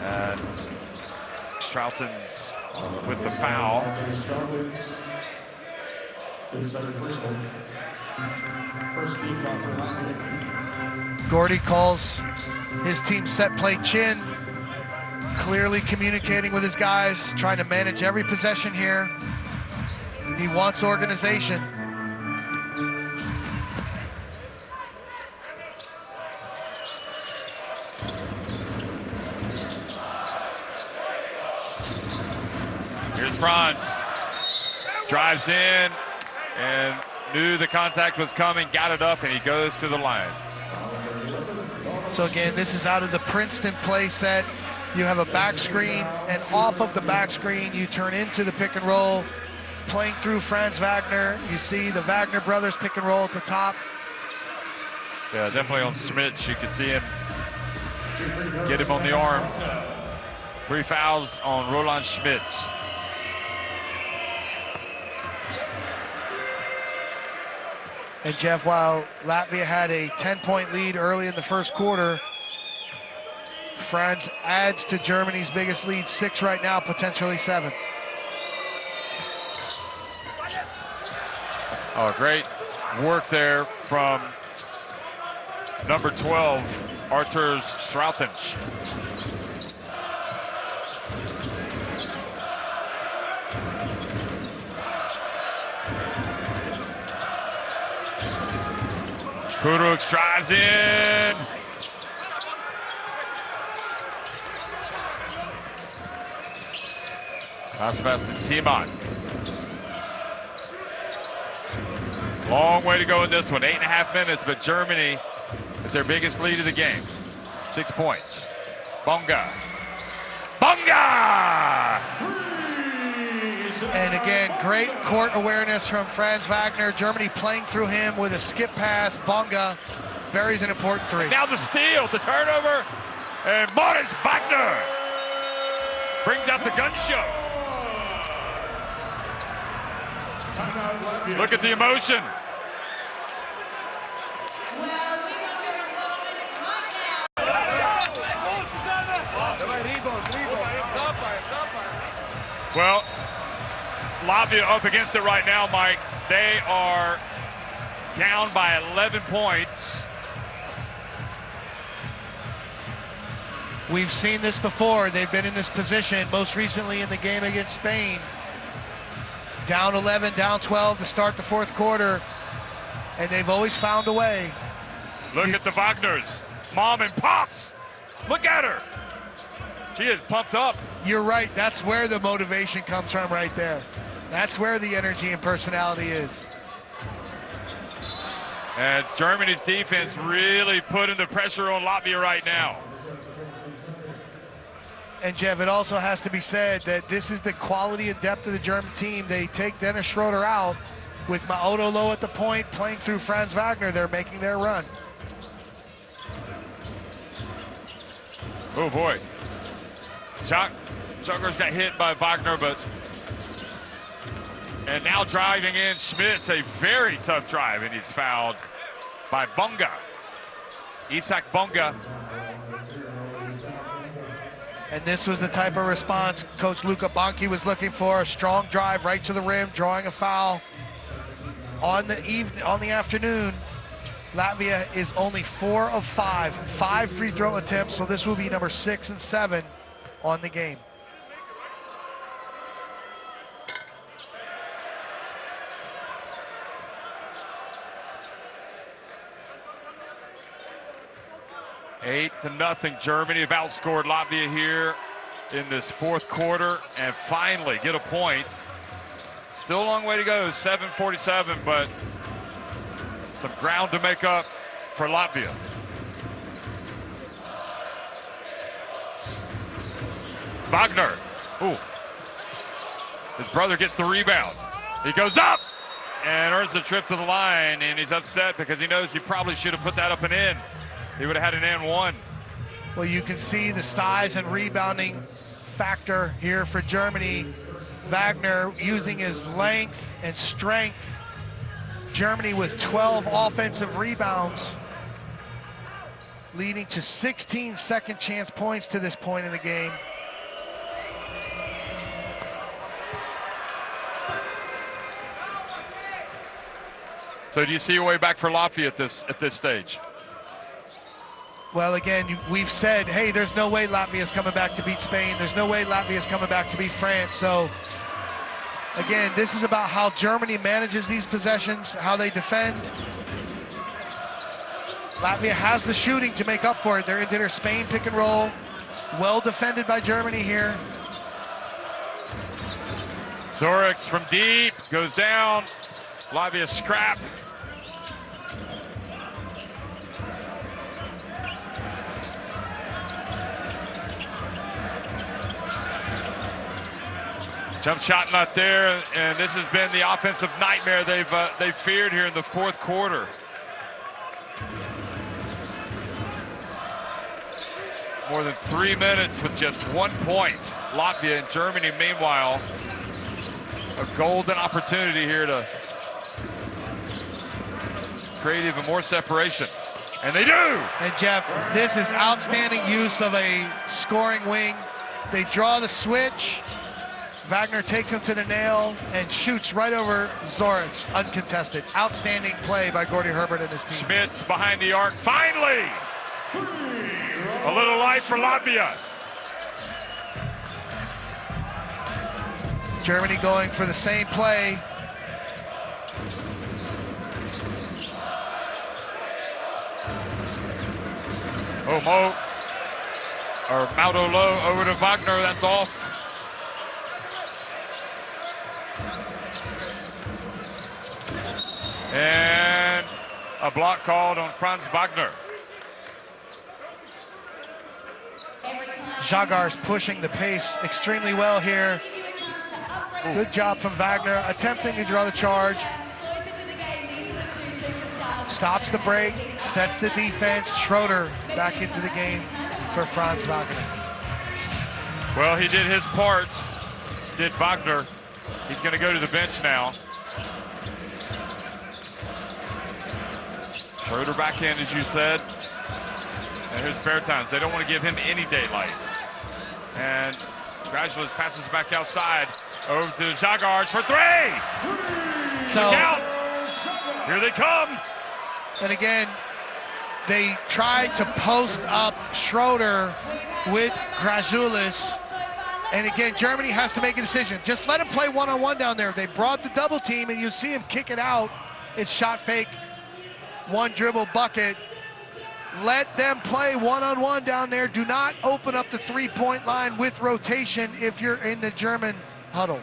[SPEAKER 1] And Strauten's with the foul.
[SPEAKER 3] Gordy calls his team set play chin, clearly communicating with his guys, trying to manage every possession here. He wants organization.
[SPEAKER 1] Here's Franz. Drives in and knew the contact was coming, got it up, and he goes to the line.
[SPEAKER 3] So again, this is out of the Princeton play set. You have a back screen, and off of the back screen, you turn into the pick and roll, playing through Franz Wagner. You see the Wagner brothers pick and roll at the top.
[SPEAKER 1] Yeah, definitely on Schmitz. You can see him get him on the arm. 3 fouls on Roland Schmitz.
[SPEAKER 3] And Jeff, while Latvia had a 10-point lead early in the first quarter, Franz adds to Germany's biggest lead, 6 right now, potentially 7.
[SPEAKER 1] Oh, great work there from number 12, Arturs Strautens. Kurucs drives in. Pass to Timon. Long way to go in this one. 8.5 minutes, but Germany is their biggest lead of the game. 6 points. Bonga. Bonga!
[SPEAKER 3] And again, great court awareness from Franz Wagner. Germany playing through him with a skip pass. Bonga buries an important 3.
[SPEAKER 1] Now the steal, the turnover, and Moritz Wagner brings out the gun show. Look at the emotion. Well, Latvia up against it right now, Mike. They are down by 11 points.
[SPEAKER 3] We've seen this before. They've been in this position, most recently in the game against Spain. Down 11, down 12 to start the fourth quarter, and they've always found a way.
[SPEAKER 1] Look at the Wagners. Mom and pops. Look at her. She is pumped up.
[SPEAKER 3] You're right. That's where the motivation comes from right there. That's where the energy and personality is.
[SPEAKER 1] And Germany's defense really putting the pressure on Latvia right now.
[SPEAKER 3] And Jeff, it also has to be said that this is the quality and depth of the German team. They take Dennis Schroeder out with Maodo low at the point, playing through Franz Wagner. They're making their run.
[SPEAKER 1] Oh boy. Chucker's got hit by Wagner, and now driving in Schmitz, a very tough drive, and he's fouled by Bonga. Isak Bonga.
[SPEAKER 3] And this was the type of response Coach Luka Bonke was looking for, a strong drive right to the rim, drawing a foul. On the afternoon, Latvia is only 4 of 5 free throw attempts, so this will be number 6 and 7 on the game.
[SPEAKER 1] Eight to nothing. Germany have outscored Latvia here in this fourth quarter and finally get a point. Still a long way to go, 7:47, but some ground to make up for Latvia. Wagner. Ooh. His brother gets the rebound. He goes up and earns a trip to the line, and he's upset because he knows he probably should have put that up and in. He would have had an and one.
[SPEAKER 3] Well, you can see the size and rebounding factor here for Germany. Wagner using his length and strength. Germany with 12 offensive rebounds, leading to 16 second chance points to this point in the game.
[SPEAKER 1] So do you see a way back for Latvia at this stage?
[SPEAKER 3] Well, again, we've said, hey, there's no way Latvia's coming back to beat Spain. There's no way Latvia's coming back to beat France. So, again, this is about how Germany manages these possessions, how they defend. Latvia has the shooting to make up for it. They're into their Spain pick and roll. Well defended by Germany here.
[SPEAKER 1] Zorix from deep, goes down. Latvia scrap. Jump shot not there, and this has been the offensive nightmare they've feared here in the fourth quarter. More than 3 minutes with just 1 point. Latvia and Germany, meanwhile, a golden opportunity here to create even more separation. And they do!
[SPEAKER 3] And Jeff, this is outstanding use of a scoring wing. They draw the switch. Wagner takes him to the nail and shoots right over Zorich, uncontested. Outstanding play by Gordy Herbert and his team.
[SPEAKER 1] Schmitz behind the arc, finally! A little light for Latvia.
[SPEAKER 3] Germany going for the same play.
[SPEAKER 1] Oh, Maudo low over to Wagner, that's off. And a block called on Franz Wagner.
[SPEAKER 3] Jagar's pushing the pace extremely well here. Good job from Wagner, attempting to draw the charge. Stops the break, sets the defense. Schroeder back into the game for Franz Wagner.
[SPEAKER 1] Well, he did his part, did Wagner. He's going to go to the bench now. Schroeder back in, as you said. And here's Bertans. They don't want to give him any daylight. And Gradualist passes back outside. Over to Zagars for three!
[SPEAKER 3] So,
[SPEAKER 1] look out! Here they come!
[SPEAKER 3] And again, they tried to post up Schroeder with Gradualist. And again, Germany has to make a decision. Just let him play one-on-one down there. They brought the double team, and you see him kick it out. It's shot fake, one dribble bucket. Let them play one-on-one down there. Do not open up the three-point line with rotation if you're in the German huddle.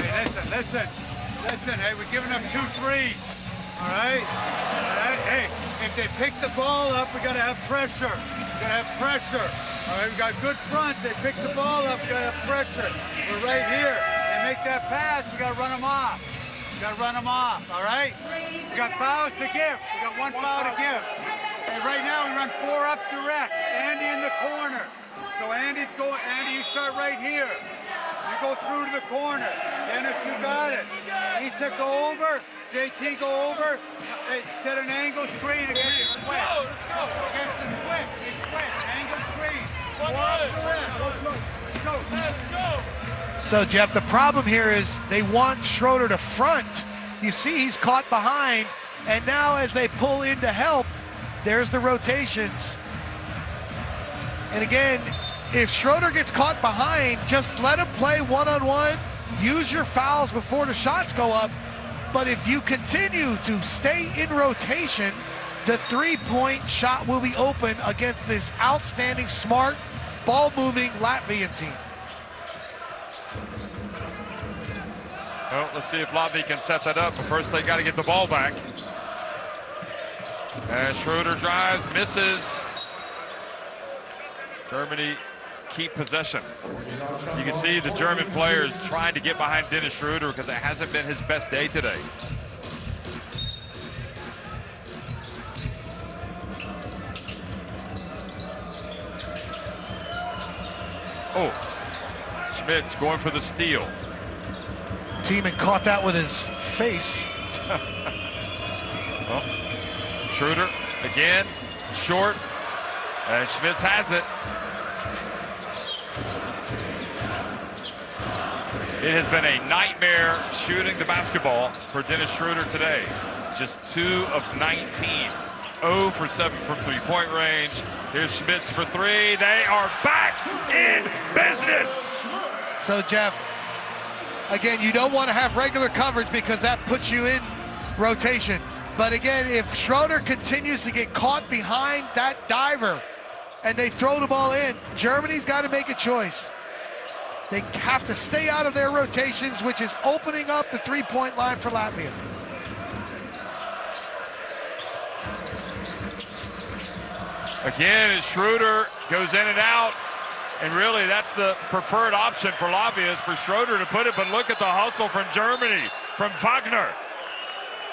[SPEAKER 2] Hey, listen. Hey, we're giving up 2 threes. All right? Hey, if they pick the ball up, we gotta have pressure. All right, we got good fronts. They pick the ball up, we gotta have pressure. We're right here. They make that pass, we gotta run them off. All right? We got fouls to give. We got 1 foul to give. And right now we run 4 up direct. Andy in the corner. So Andy, you start right here. You go through to the corner. Dennis, you got it. Lisa, go over. JT, go over. Hey, set an angle screen against the switch. Let's go. Against the switch. Angle screen. Let's go.
[SPEAKER 3] So, Jeff, the problem here is they want Schroeder to front. You see he's caught behind, and now as they pull in to help, there's the rotations. And again, if Schroeder gets caught behind, just let him play one-on-one. Use your fouls before the shots go up. But if you continue to stay in rotation, the three-point shot will be open against this outstanding, smart, ball-moving Latvian team.
[SPEAKER 1] Well, let's see if Latvia can set that up, but first they got to get the ball back. And Schroeder drives, misses. Germany keep possession. You can see the German players trying to get behind Dennis Schroeder because it hasn't been his best day today. Oh, Schmidt's going for the steal.
[SPEAKER 3] Tiemann caught that with his face.
[SPEAKER 1] Well, Schroeder again, short, and Schmitz has it. It has been a nightmare shooting the basketball for Dennis Schroeder today. Just 2 of 19, 0 for 7 from three-point range. Here's Schmitz for 3. They are back in business.
[SPEAKER 3] So, Jeff, again, you don't want to have regular coverage because that puts you in rotation. But again, if Schroeder continues to get caught behind that diver and they throw the ball in, Germany's got to make a choice. They have to stay out of their rotations, which is opening up the three-point line for Latvia.
[SPEAKER 1] Again, as Schroeder goes in and out, and really that's the preferred option for Latvia is for Schroeder to put it, but look at the hustle from Germany, from Wagner.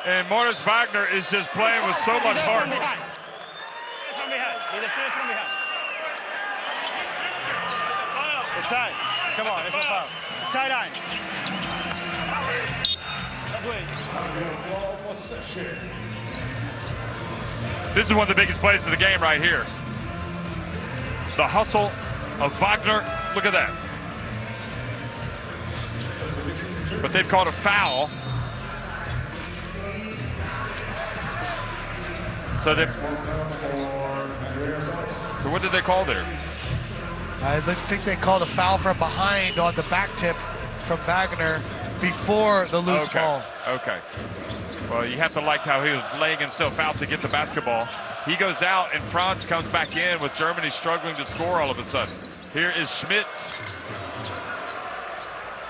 [SPEAKER 1] And Moritz Wagner is just playing with so much heart.
[SPEAKER 4] Inside. Come on, it's a foul. Sideline.
[SPEAKER 1] This is one of the biggest plays of the game right here. The hustle of Wagner. Look at that. But they've called a foul. So what did they call there?
[SPEAKER 3] I think they called a foul from behind on the back tip from Wagner before the loose ball.
[SPEAKER 1] Okay. Well, you have to like how he was laying himself out to get the basketball. He goes out, and Franz comes back in with Germany struggling to score all of a sudden. Here is Schmitz.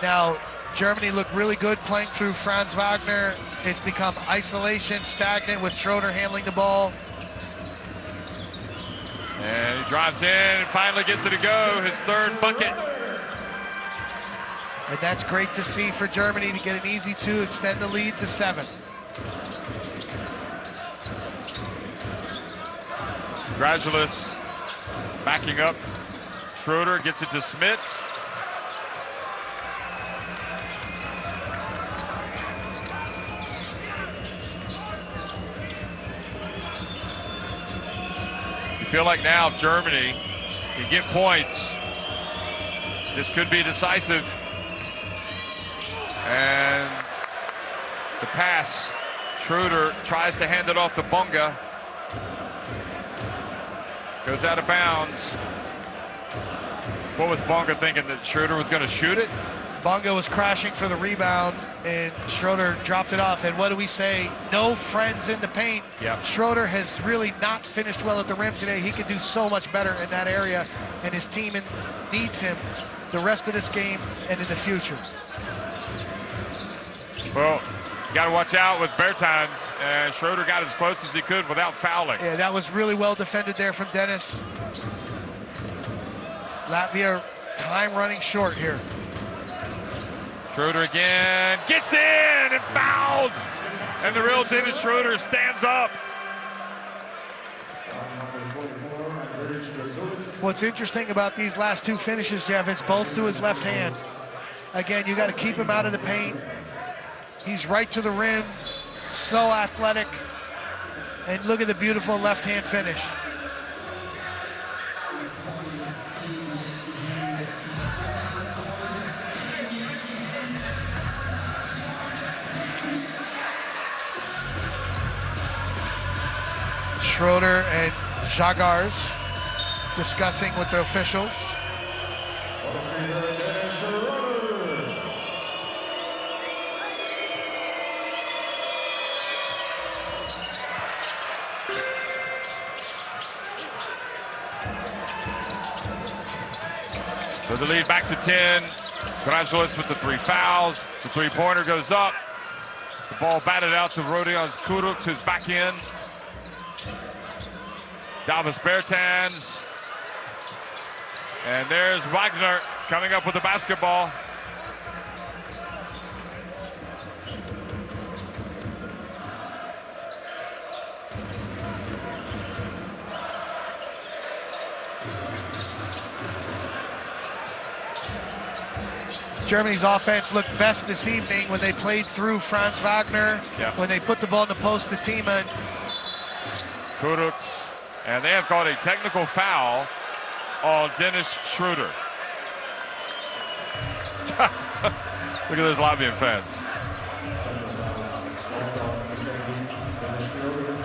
[SPEAKER 3] Now, Germany looked really good playing through Franz Wagner. It's become isolation, stagnant with Schroeder handling the ball.
[SPEAKER 1] And he drives in and finally gets it to go, his 3rd bucket.
[SPEAKER 3] And that's great to see for Germany to get an easy 2, extend the lead to 7.
[SPEAKER 1] Gradualis backing up. Schroeder gets it to Smits. You feel like now if Germany can get points, this could be decisive. And the pass, Schroeder tries to hand it off to Bonga. Goes out of bounds. What was Bonga thinking, that Schroeder was going to shoot it?
[SPEAKER 3] Bonga was crashing for the rebound, and Schroeder dropped it off. And what do we say? No friends in the paint.
[SPEAKER 1] Yep.
[SPEAKER 3] Schroeder has really not finished well at the rim today. He can do so much better in that area, and his team needs him the rest of this game and in the future.
[SPEAKER 1] Well, you got to watch out with Bertans, and Schroeder got as close as he could without fouling.
[SPEAKER 3] Yeah, that was really well defended there from Dennis. Latvia time running short here.
[SPEAKER 1] Schroeder again, gets in and fouled. And the real Dennis Schroeder stands up.
[SPEAKER 3] What's interesting about these last two finishes, Jeff, it's both to his left hand. Again, you got to keep him out of the paint. He's right to the rim, so athletic. And look at the beautiful left-hand finish. Schroeder and Jagars discussing with the officials.
[SPEAKER 1] So the lead back to 10. Gradualis with the 3 fouls. The three-pointer goes up. The ball batted out to Rodion Kurucs, who's back in. Davis Bertans. And there's Wagner coming up with the basketball.
[SPEAKER 3] Germany's offense looked best this evening when they played through Franz Wagner, when they put the ball in the post to Thiemann.
[SPEAKER 1] Kurucs. And they have called a technical foul on Dennis Schroeder. Look at those Latvian fans.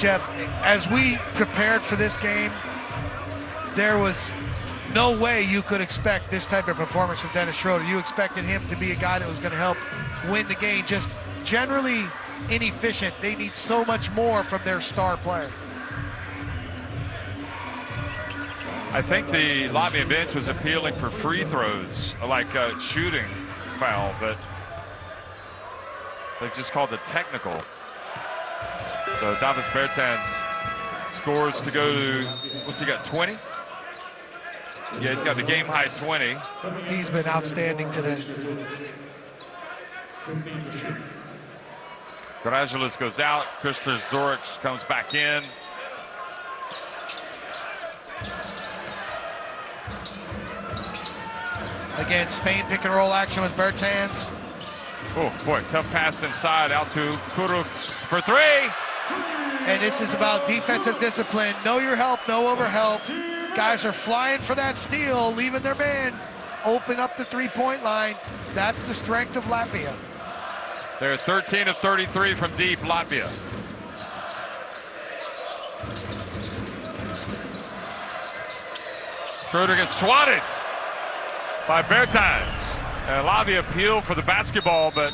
[SPEAKER 3] Jeff, as we prepared for this game, there was no way you could expect this type of performance from Dennis Schroeder. You expected him to be a guy that was going to help win the game. Just generally inefficient. They need so much more from their star player.
[SPEAKER 1] I think the Latvian bench was appealing for free throws, like a shooting foul, but they just called it technical. So Davis Bertans scores to go to, what's he got, 20? Yeah, he's got the game high 20.
[SPEAKER 3] He's been outstanding today.
[SPEAKER 1] Gradualis goes out. Christopher Zorix comes back in.
[SPEAKER 3] Again, Spain pick and roll action with Bertans.
[SPEAKER 1] Oh boy, tough pass inside out to Kurucs for 3.
[SPEAKER 3] And this is about defensive discipline. Know your help, no overhelp. Guys are flying for that steal, leaving their man open up the three-point line. That's the strength of Latvia.
[SPEAKER 1] They're 13 of 33 from deep, Latvia. Schroeder gets swatted by Bertans. And Latvia appealed for the basketball, but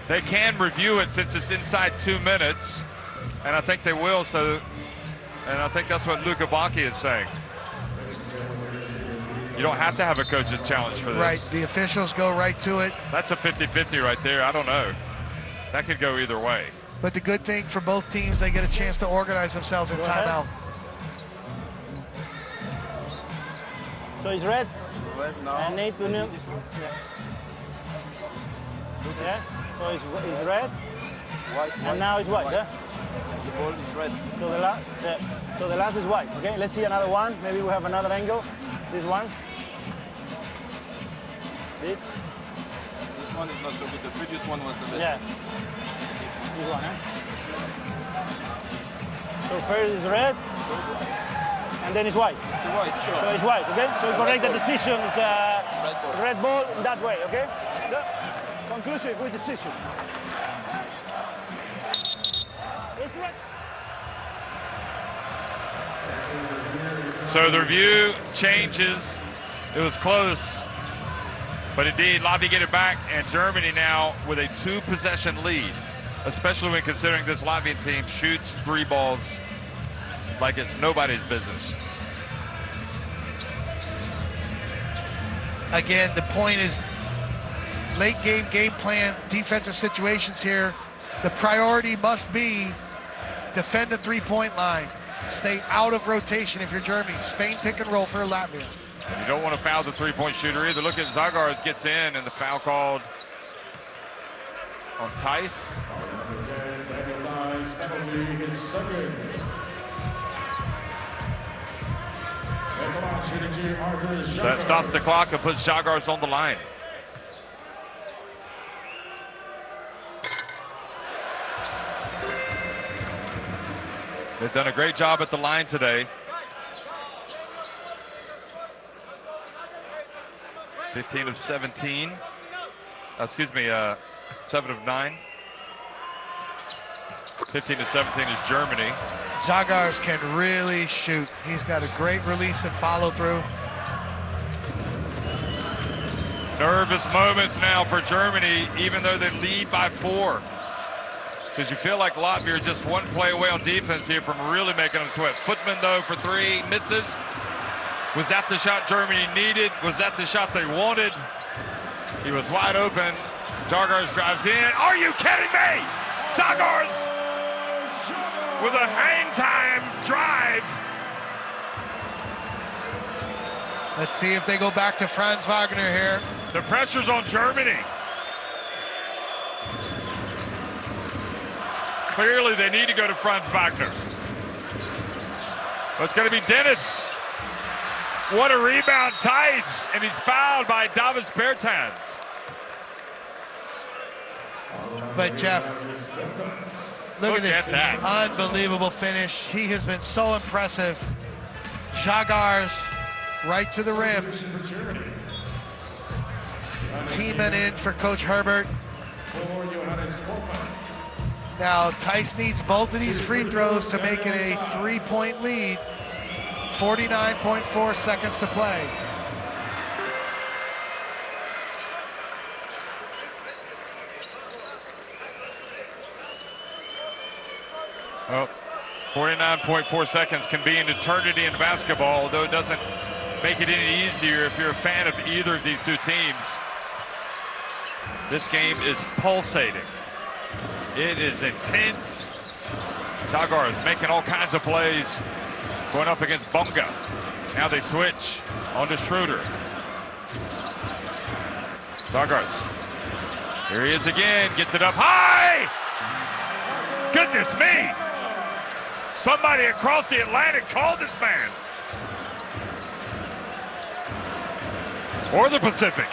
[SPEAKER 1] they can review it since it's inside 2 minutes. And I think they will, and I think that's what Luka Baki is saying. You don't have to have a coach's challenge for this.
[SPEAKER 3] Right, the officials go right to it.
[SPEAKER 1] That's a 50-50 right there. I don't know. That could go either way.
[SPEAKER 3] But the good thing for both teams, they get a chance to organize themselves in timeout.
[SPEAKER 4] So it's red?
[SPEAKER 7] Red now.
[SPEAKER 4] I need to know. Yeah, so it's red.
[SPEAKER 7] White,
[SPEAKER 4] And now it's white, yeah?
[SPEAKER 7] The ball is red.
[SPEAKER 4] So the last is white. Okay, let's see another one. Maybe we have another angle. This one. This.
[SPEAKER 7] This one is not so good. The previous one was the best.
[SPEAKER 4] Yeah. This one, So first is red, and then it's white.
[SPEAKER 7] It's white, sure.
[SPEAKER 4] So it's white, okay? So correct the decision is red ball in that way, okay? The conclusive with decision. It's red.
[SPEAKER 1] So the review changes. It was close, but indeed, Latvia get it back, and Germany now with a 2-possession lead, especially when considering this Latvian team shoots 3 balls like it's nobody's business.
[SPEAKER 3] Again, the point is late game plan, defensive situations here. The priority must be defend the 3-point line. Stay out of rotation if you're Germany. Spain pick and roll for Latvia.
[SPEAKER 1] And you don't want to foul the 3-point shooter either. Look at Zagars gets in, and the foul called on Tice. That stops the clock and puts Zagars on the line. They've done a great job at the line today. 15 of 17. 7 of 9. 15 of 17 is Germany.
[SPEAKER 3] Zagars can really shoot. He's got a great release and follow through.
[SPEAKER 1] Nervous moments now for Germany, even though they lead by 4. Because you feel like Latvia are just one play away on defense here from really making them sweat. Footman, though, for 3, misses. Was that the shot Germany needed? Was that the shot they wanted? He was wide open. Zagars drives in. Are you kidding me? Zagars with a hang time drive.
[SPEAKER 3] Let's see if they go back to Franz Wagner here.
[SPEAKER 1] The pressure's on Germany. Clearly, they need to go to Franz Wagner. But it's going to be Dennis. What a rebound, Tice, and he's fouled by Davis Bertans.
[SPEAKER 3] But Jeff, look at this
[SPEAKER 1] that.
[SPEAKER 3] Unbelievable finish. He has been so impressive. Zagars right to the rim. Teaming in for Coach Herbert. Now, Tice needs both of these free throws to make it a 3-point lead. 49.4 seconds to play.
[SPEAKER 1] Well, 49.4 seconds can be an eternity in basketball, although it doesn't make it any easier if you're a fan of either of these 2 teams. This game is pulsating. It is intense. Zagars is making all kinds of plays, going up against Bunga. Now they switch on to Schroeder. Zagars. Here he is again, gets it up high! Goodness me! Somebody across the Atlantic called this man. Or the Pacific.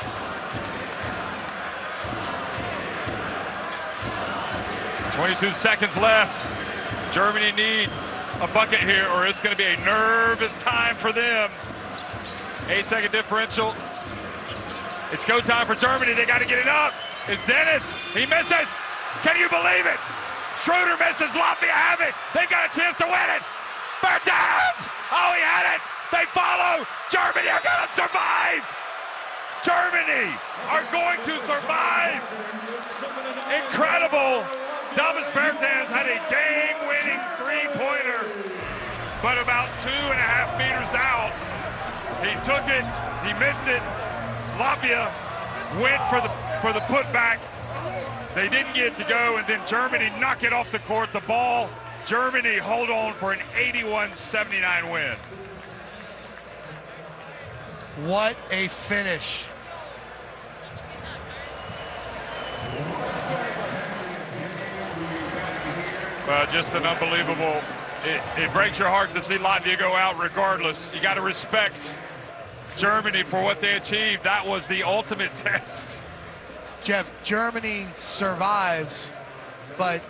[SPEAKER 1] .22 seconds left. Germany need a bucket here, or it's going to be a nervous time for them. 8-second differential. It's go time for Germany. They got to get it up. It's Dennis. He misses. Can you believe it? Schroeder misses. Latvia have it. They've got a chance to win it. Bertans. Oh, he had it. They follow. Germany are going to survive. Germany are going to survive. Incredible. Davis Bertans had a game-winning 3-pointer, but about 2.5 meters out. He took it, he missed it. Latvia went for the putback. They didn't get it to go, and then Germany knock it off the court. The ball, Germany hold on for an 81-79 win.
[SPEAKER 3] What a finish.
[SPEAKER 1] Well, just an unbelievable, it breaks your heart to see Latvia go out regardless. You got to respect Germany for what they achieved. That was the ultimate test.
[SPEAKER 3] Jeff, Germany survives, but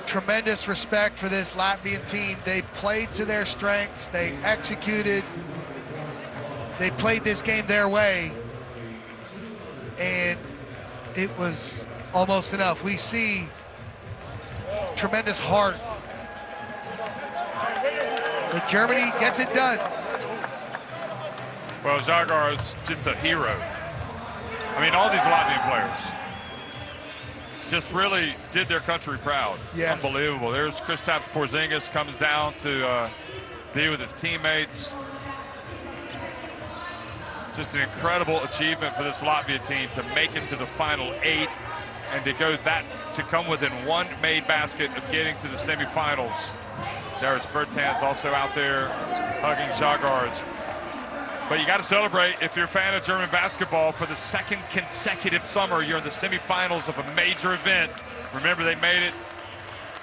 [SPEAKER 3] tremendous respect for this Latvian team. They played to their strengths. They executed. They played this game their way, and it was almost enough. We see tremendous heart. But Germany gets it done.
[SPEAKER 1] Well, Zagar is just a hero. I mean, all these Latvian players just really did their country proud.
[SPEAKER 3] Yes.
[SPEAKER 1] Unbelievable. There's Kristaps Porzingis comes down to be with his teammates. Just an incredible achievement for this Latvia team to make it to the final 8 and to come within one made basket of getting to the semifinals. Darius Bertans also out there hugging Zagars. But you got to celebrate if you're a fan of German basketball. For the second consecutive summer, you're in the semifinals of a major event. Remember, they made it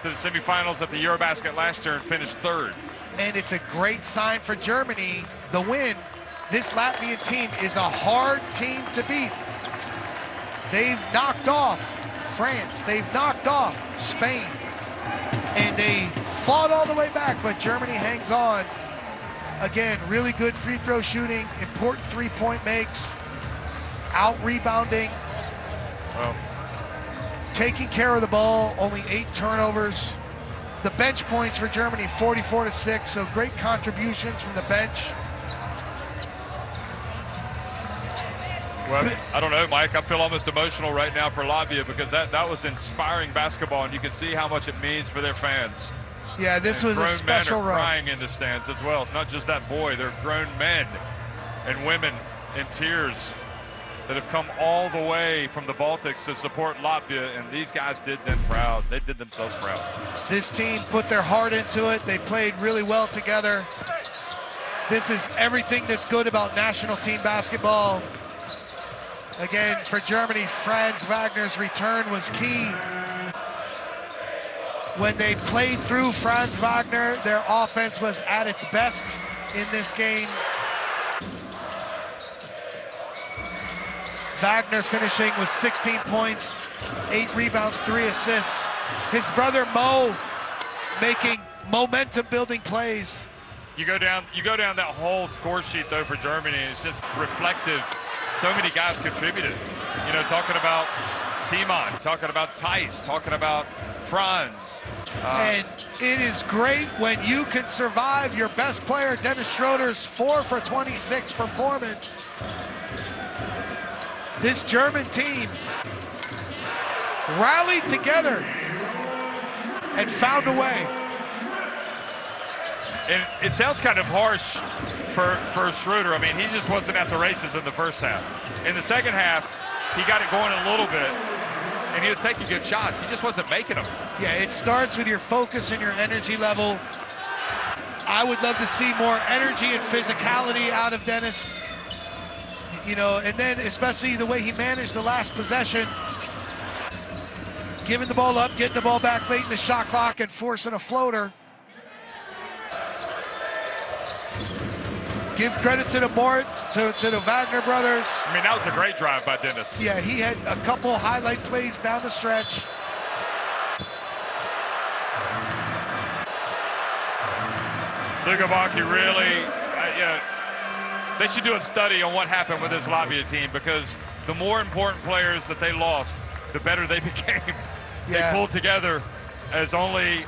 [SPEAKER 1] to the semifinals at the Eurobasket last year and finished 3rd.
[SPEAKER 3] And it's a great sign for Germany, the win. This Latvian team is a hard team to beat. They've knocked off France, they've knocked off Spain, and they fought all the way back, but Germany hangs on. Again, really good free throw shooting, important three-point makes, out rebounding, taking care of the ball, only 8 turnovers. The bench points for Germany, 44-6, so great contributions from the bench.
[SPEAKER 1] Well, I don't know, Mike. I feel almost emotional right now for Latvia because that was inspiring basketball, and you can see how much it means for their fans.
[SPEAKER 3] Yeah, this was a special
[SPEAKER 1] run. Men are
[SPEAKER 3] run.
[SPEAKER 1] crying in the stands as well. It's not just that boy. They're grown men and women in tears that have come all the way from the Baltics to support Latvia, and these guys did them proud. They did themselves proud.
[SPEAKER 3] This team put their heart into it. They played really well together. This is everything that's good about national team basketball. Again, for Germany, Franz Wagner's return was key. When they played through Franz Wagner, their offense was at its best in this game. Wagner finishing with 16 points, 8 rebounds, 3 assists. His brother Mo making momentum-building plays.
[SPEAKER 1] You go down that whole score sheet though for Germany, and it's just reflective. So many guys contributed. You know, talking about Timon, talking about Tice, talking about Franz.
[SPEAKER 3] And it is great when you can survive your best player, Dennis Schroeder's 4 for 26 performance. This German team rallied together and found a way.
[SPEAKER 1] And it sounds kind of harsh for Schroeder. I mean, he just wasn't at the races in the first half. In the second half, he got it going a little bit, and he was taking good shots. He just wasn't making them.
[SPEAKER 3] Yeah, it starts with your focus and your energy level. I would love to see more energy and physicality out of Dennis. You know, and then especially the way he managed the last possession, giving the ball up, getting the ball back late in the shot clock, and forcing a floater. Give credit to the to the Wagner brothers.
[SPEAKER 1] I mean, that was a great drive by Dennis.
[SPEAKER 3] Yeah, he had a couple highlight plays down the stretch.
[SPEAKER 1] Lugavaki really, they should do a study on what happened with this Latvia team, because the more important players that they lost, the better they became.
[SPEAKER 3] Yeah.
[SPEAKER 1] They pulled together as only